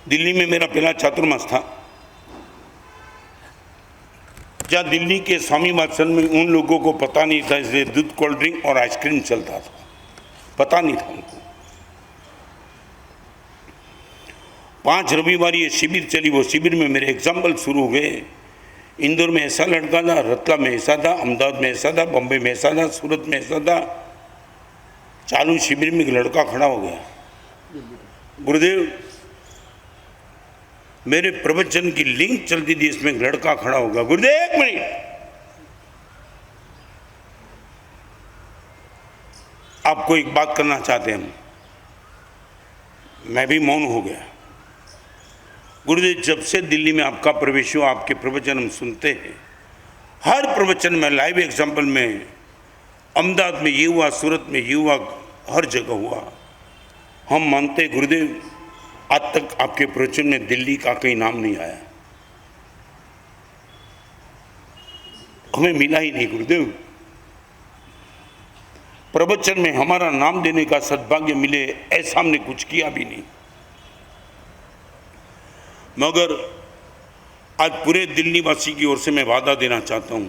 दिल्ली में मेरा पहला चातुर्मास था, जहाँ दिल्ली के स्वामी वात्सल में उन लोगों को पता नहीं था, इसलिए दूध, कोल्ड ड्रिंक और आइसक्रीम चलता था, पता नहीं था उनको। 5 रविवार ये शिविर चली, वो शिविर में मेरे एग्जाम्पल शुरू हो गए। इंदौर में ऐसा लड़का था, रतलाम में ऐसा था, अहमदाबाद में ऐसा था, बम्बई में ऐसा था, सूरत में ऐसा था। चालू शिविर में एक लड़का खड़ा हो गया, गुरुदेव मेरे प्रवचन की लिंक चलती थी, इसमें एक लड़का खड़ा होगा। गुरुदेव 1 मिनट, आपको एक बात करना चाहते हैं हम। मैं भी मौन हो गया। गुरुदेव, जब से दिल्ली में आपका प्रवेश हुआ, आपके प्रवचन हम सुनते हैं, हर प्रवचन में लाइव एग्जाम्पल में, अहमदाबाद में ये हुआ, सूरत में ये हुआ, हर जगह हुआ। हम मानते गुरुदेव, आज तक आपके प्रवचन में दिल्ली का कहीं नाम नहीं आया, हमें मिला ही नहीं गुरुदेव। प्रवचन में हमारा नाम देने का सद्भाग्य मिले, ऐसा हमने कुछ किया भी नहीं। मगर आज पूरे दिल्ली वासी की ओर से मैं वादा देना चाहता हूं,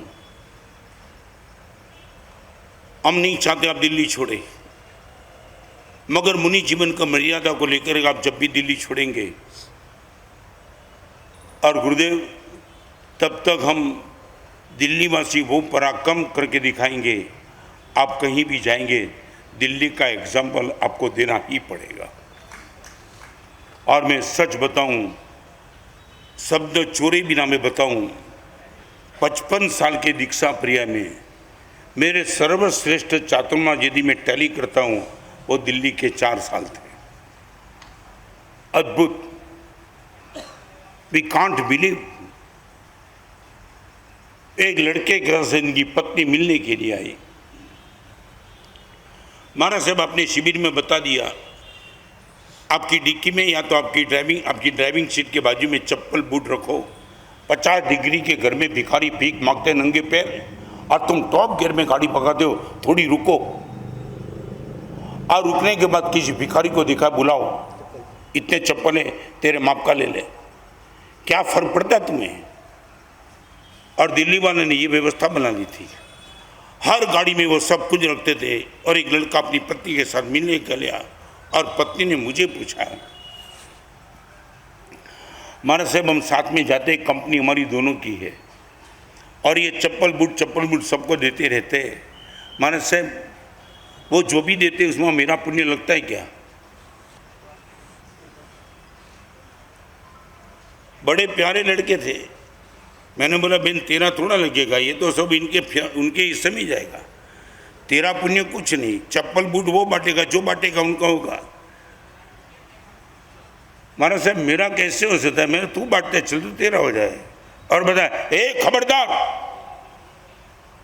हम नहीं चाहते आप दिल्ली छोड़े, मगर मुनि जीवन का मर्यादा को लेकर आप जब भी दिल्ली छोड़ेंगे, और गुरुदेव तब तक हम दिल्ली वासी वो पराक्रम करके दिखाएंगे, आप कहीं भी जाएंगे दिल्ली का एग्जाम्पल आपको देना ही पड़ेगा। और मैं सच बताऊं, शब्द चोरी बिना मैं बताऊं, 55 साल के दीक्षा प्रिया में मेरे सर्वश्रेष्ठ चातुर्मास यदि मैं टैली करता हूं, वो दिल्ली के 4 साल थे। अद्भुत, वी कांट बिलीव। एक लड़के के घर से इनकी पत्नी मिलने के लिए आई। महाराज साहब आपने शिविर में बता दिया आपकी डिक्की में या तो आपकी ड्राइविंग सीट के बाजू में चप्पल बूट रखो। 50 डिग्री के घर में भिखारी भीख मांगते नंगे पैर और तुम टॉप गियर में गाड़ी भगाते हो, थोड़ी रुको। और रुकने के बाद किसी भिखारी को दिखा, बुलाओ, इतने चप्पलें तेरे माप का ले ले, क्या फर्क पड़ता तुम्हें। और दिल्ली वाले ने ये व्यवस्था बना दी थी, हर गाड़ी में वो सब कुछ रखते थे। और एक लड़का अपनी पत्नी के साथ मिलने गया और पत्नी ने मुझे पूछा, महाराज साहब हम साथ में जाते, कंपनी हमारी दोनों की है और ये चप्पल बूट सबको देते रहते। महाराज साहब वो जो भी देते उसमें मेरा पुण्य लगता है क्या। बड़े प्यारे लड़के थे। मैंने बोला बहन तेरा थोड़ा लगेगा, ये तो सब उनके हिस्से में जाएगा, तेरा पुण्य कुछ नहीं। चप्पल बूट वो बांटेगा, जो बांटेगा उनका होगा। महाराज साहब मेरा कैसे हो सकता है, मैं तू बांटते चल तो तेरा हो जाए। और बताए ए खबरदार,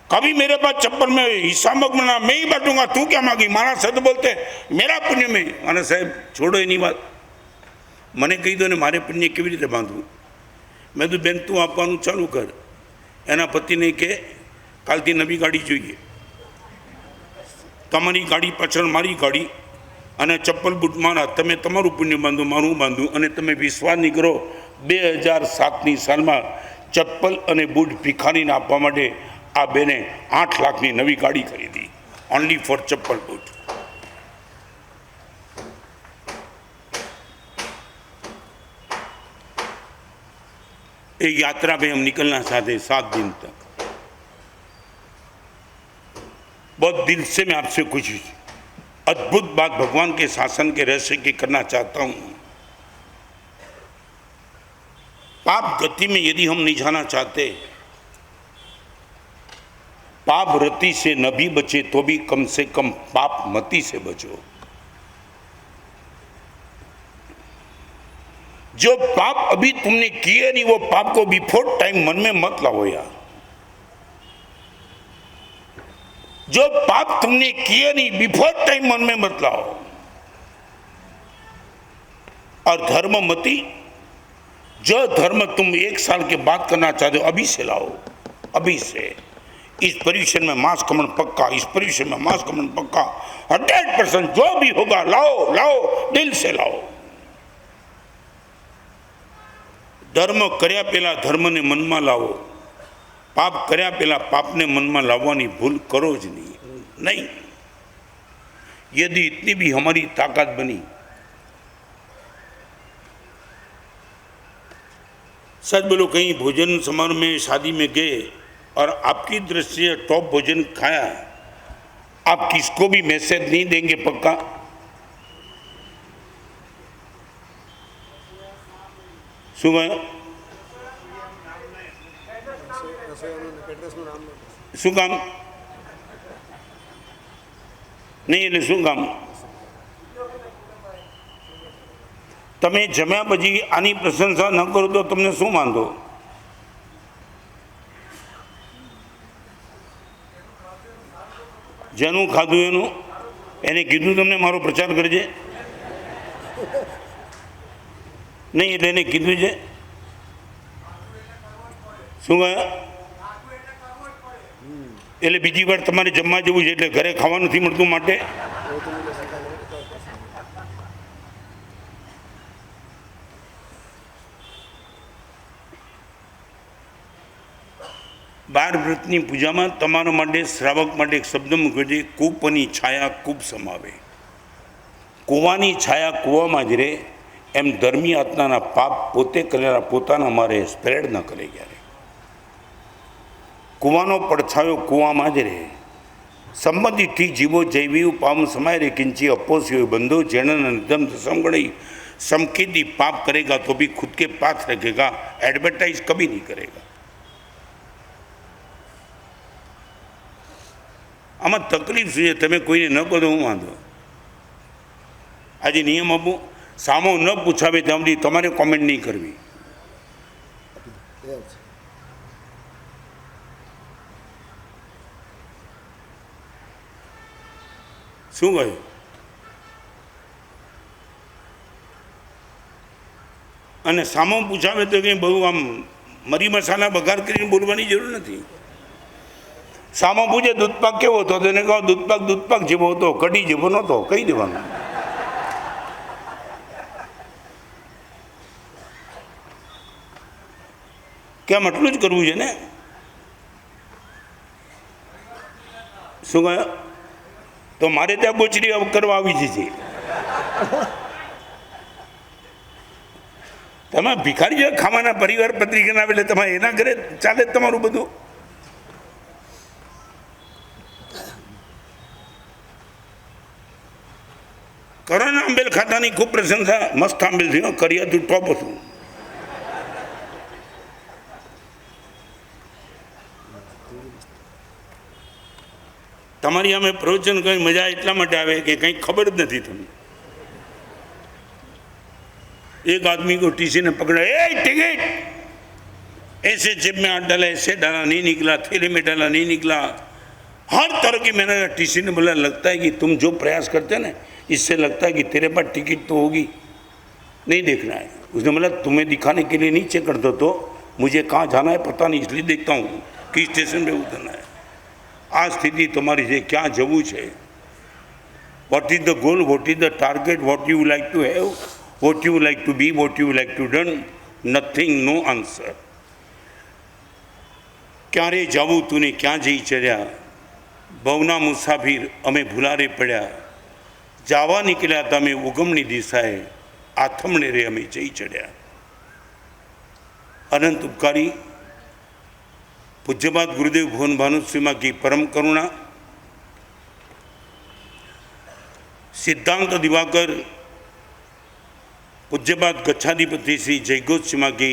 कभी मेरे पास चप्पल में हिस्सा मत बना, मैं ही बांटूंगा, तू क्या मांगी। महाराज साहब तो बोलते मेरा पुण्य में। महाराज साहब छोड़ो एनी बात, मैंने कही दो ने मारे पुण्य केवी रीते बांधू। मैं तो बेन तू आपવાનું ચાલુ કર। એના પતિને કે કાલથી નવી ગાડી જોઈએ, તમારી ગાડી પાછળ મારી ગાડી અને ચપ્પલ બૂટ મારા, તમે તમારું પુણ્ય બાંધો, મારું બાંધું। અને તમે વિશ્વાસ નહીં કરો, 2007ની સાલમાં ચપ્પલ અને બૂટ ભિખારીને આપવા માટે આ બેને 8 લાખની નવી ગાડી ખરીદી, ઓનલી ફોર ચપ્પલ બૂટ। एक यात्रा पे हम निकलना चाहते 7 दिन तक। बहुत दिल से मैं आपसे कुछ अद्भुत बात भगवान के शासन के रहस्य की करना चाहता हूं। पाप गति में यदि हम नहीं जाना चाहते, पाप रति से न भी बचे तो भी कम से कम पाप मति से बचो। जो पाप अभी तुमने किए नहीं वो पाप को बिफोर टाइम मन में मत लाओ यार। जो पाप तुमने किए नहीं बिफोर टाइम मन में मत लाओ। और धर्म मति, जो धर्म तुम 1 साल के बाद करना चाहते हो अभी से लाओ, अभी से। इस पर्यूषण में मांस कमन पक्का, इस पर्यूषण में मांस कमन पक्का, 100% जो भी होगा लाओ लाओ, दिल से लाओ। धर्म कर्या पेला धर्म ने मन में लावो, पाप कर्या पेला पाप ने मन में लाववानी भूल करो ज नहीं। यदि इतनी भी हमारी ताकत बनी, सच बोलो कहीं भोजन समारोह में शादी में गए और आपकी दृष्टि से टॉप भोजन खाया, आप किसको भी मैसेज नहीं देंगे पक्का। શું કામ નહીં એટલે શું કામ તમે જમ્યા પછી આની પ્રશંસા ન કરો તો તમને શું વાંધો। જેનું ખાધું એનું એને કીધું તમને મારો પ્રચાર કરજે नहीं એટલે એને કીધું છે શું કહ્યું એટલે બીજી વાર તમારે જમવા જવું છે એટલે ઘરે ખાવા નથી મળતું માટે બાર વ્રતની પૂજામાં તમારા માટે શ્રાવક માટે એક શબ્દ મૂક્યો છે, કૂપની છાયા કૂપ સમાવે। કૂવાની છાયા કૂવામાં જ રહે, એમ ધર્મી આત્માના પાપ પોતે કરેલા પોતાના મારે સ્પ્રેડ ન કરે ક્યારે। કૂવાનો પડછાયો કૂવામાં જ રહે, સંબંધિતથી જીવો જૈવીયું પામ સમાય રે કિંચી અપોસ્યો બંધો જેણ નિધમ समगणी समकेती पाप करेगा तो भी खुद के पास रखेगा, एडवर्टाइज कभी नहीं करेगा। आमा तकलीफ शू है, तमे कोईने न कहो हूँ वांधो। आज नियम आपू सामो न पूछावे ત્યાં સુધી તમારે કોમેન્ટ નહીં કરવી। શું કહ્યું? અને સામો પૂછાવે તો કંઈ બહુ આમ મરી મસાલા બગાર કરીને બોલવાની જરૂર નથી. સામો પૂછે દૂધપાક કેવો હતો, તેને કહો દૂધપાક જેવો હતો, કઢી જેવો નહોતો, કહી દેવાનું. કેમ આટલું જ કરવું છે ને? શું કહ્યું? તો મારે ત્યાં બોચડી કરવા આવી છે. તમે ભિખારી જો ખાવાના પરિવાર પત્રિકાના એટલે તમારે એના ઘરે ચાલે જ તમારું બધું. કરોના આંબેલ ખાતાની ખૂબ પ્રશંસા, મસ્ત આંબેલ થયો, કરિયાતું ટોપ હતું. તમારી અમે પ્રવચન કઈ મજા એટલા માટે આવે કે કંઈ ખબર જ નથી તમને. एक आदमी को टीसी ने पकड़ा, ए टिकट, ऐसे जेब में हाथ डाला, ऐसे डाला नहीं निकला, थैले में डाला नहीं निकला, हर तरह की मैंने टीसी ने बोला लगता है कि तुम जो प्रयास करते हैं ना इससे लगता है कि तेरे पास टिकट तो होगी, नहीं देखना है. उसने बोला तुम्हें दिखाने के लिए नीचे कर दो तो मुझे कहाँ जाना है पता नहीं, इसलिए देखता हूँ कि स्टेशन पे उतरना है. आ स्थिति तुम्हारी है, क्या जવું છે? What is the goal, what is the target, what you like to have, what you like to be, what you like to done, nothing, no answer. ક્યારે જાવું તું ને ક્યાં જઈ ચડ્યા, ભવના મુસાફિર અમે ભૂલારે પડ્યા, જાવા નીકળ્યા તમે ઉગમની દિશાએ, આથમણે રે અમે જઈ ચડ્યા. અનંત ઉપકારી પૂજ્યપાદ ગુરુદેવ ભુવન ભાનુશ્રીમાં की परम करुणा, सिद्धांत दिवाकर पूज्यपाद गच्छाधिपति श्री जयघोष सिंह की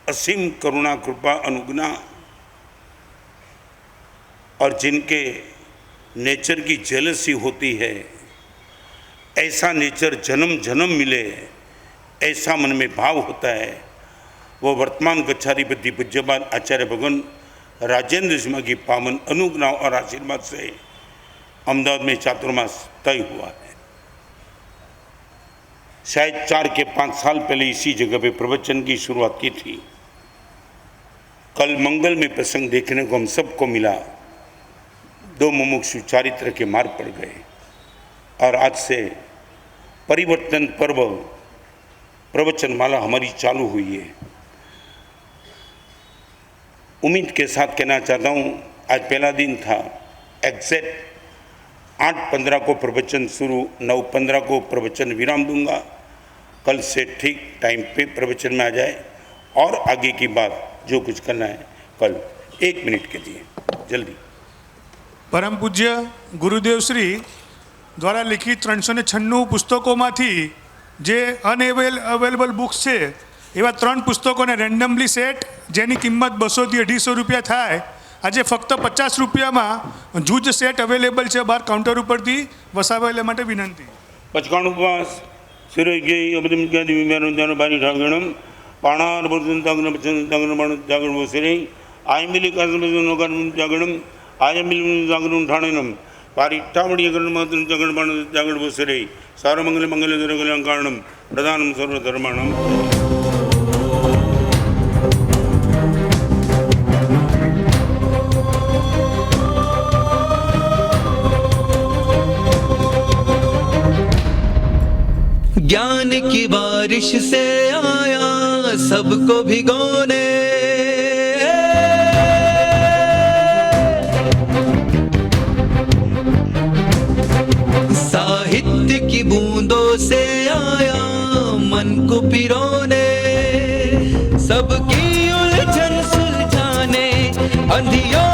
असीम करुणा कृपा अनुग्ना, और जिनके नेचर की जेलसी होती है, ऐसा नेचर जन्म जन्म मिले ऐसा मन में भाव होता है, वो वर्तमान गच्छाधिपति पूज्यपाद आचार्य भगवान राजेंद्र सिंह की पावन अनुग्ना और आशीर्वाद से अहमदाबाद में चातुर्मास तय हुआ है. शायद 4 के 5 साल पहले इसी जगह पे प्रवचन की शुरुआत की थी. कल मंगल में प्रसंग देखने को हम सबको मिला. 2 मुमुक्षु चारित्र के मार्ग पड़ गए और आज से परिवर्तन पर्व प्रवचन माला हमारी चालू हुई है. उम्मीद के साथ कहना चाहता हूँ आज पहला दिन था, एग्जैक्ट 8:15 को प्रवचन शुरू, 9:15 को प्रवचन विराम दूंगा. कल से ठीक टाइम पे प्रवचन में आ जाए और आगे की बात जो कुछ करना है कल 1 मिनट के लिए जल्दी. પરમ પૂજ્ય ગુરુદેવ શ્રી દ્વારા લિખિત 396 પુસ્તકોમાંથી જે અવેલેબલ બુક્સ છે એવા 3 પુસ્તકોને રેન્ડમલી સેટ, જેની કિંમત 200 થી 250 રૂપિયા થાય, આજે ફક્ત 50 રૂપિયામાં જૂજ સેટ અવેલેબલ છે બહાર કાઉન્ટર ઉપરથી, વસાવેલા માટે વિનંતી. પચકાણું ઉપવાસ શિરોગી અબદમિકાદી વિમાનો બારી ઠાગણમ પાણાર બુદ્ધંતાગ્ન બચંતાગ્ન બાણ જાગણ બોસરે આયમિલી કાસમનો જાગણમ આયમિલી જાગણ ઠાણનમ પારી ટામડી ગણ માત્ર જાગણ બાણ જાગણ બોસરે સારમંગલ મંગલ દરગલં કારણમ પ્રધાનમ સર્વ ધર્માણમ. ज्ञान की बारिश से आया सबको भिगोने, साहित्य की बूंदों से आया मन को पिरोने, सबकी उलझन सुलझाने अंधियों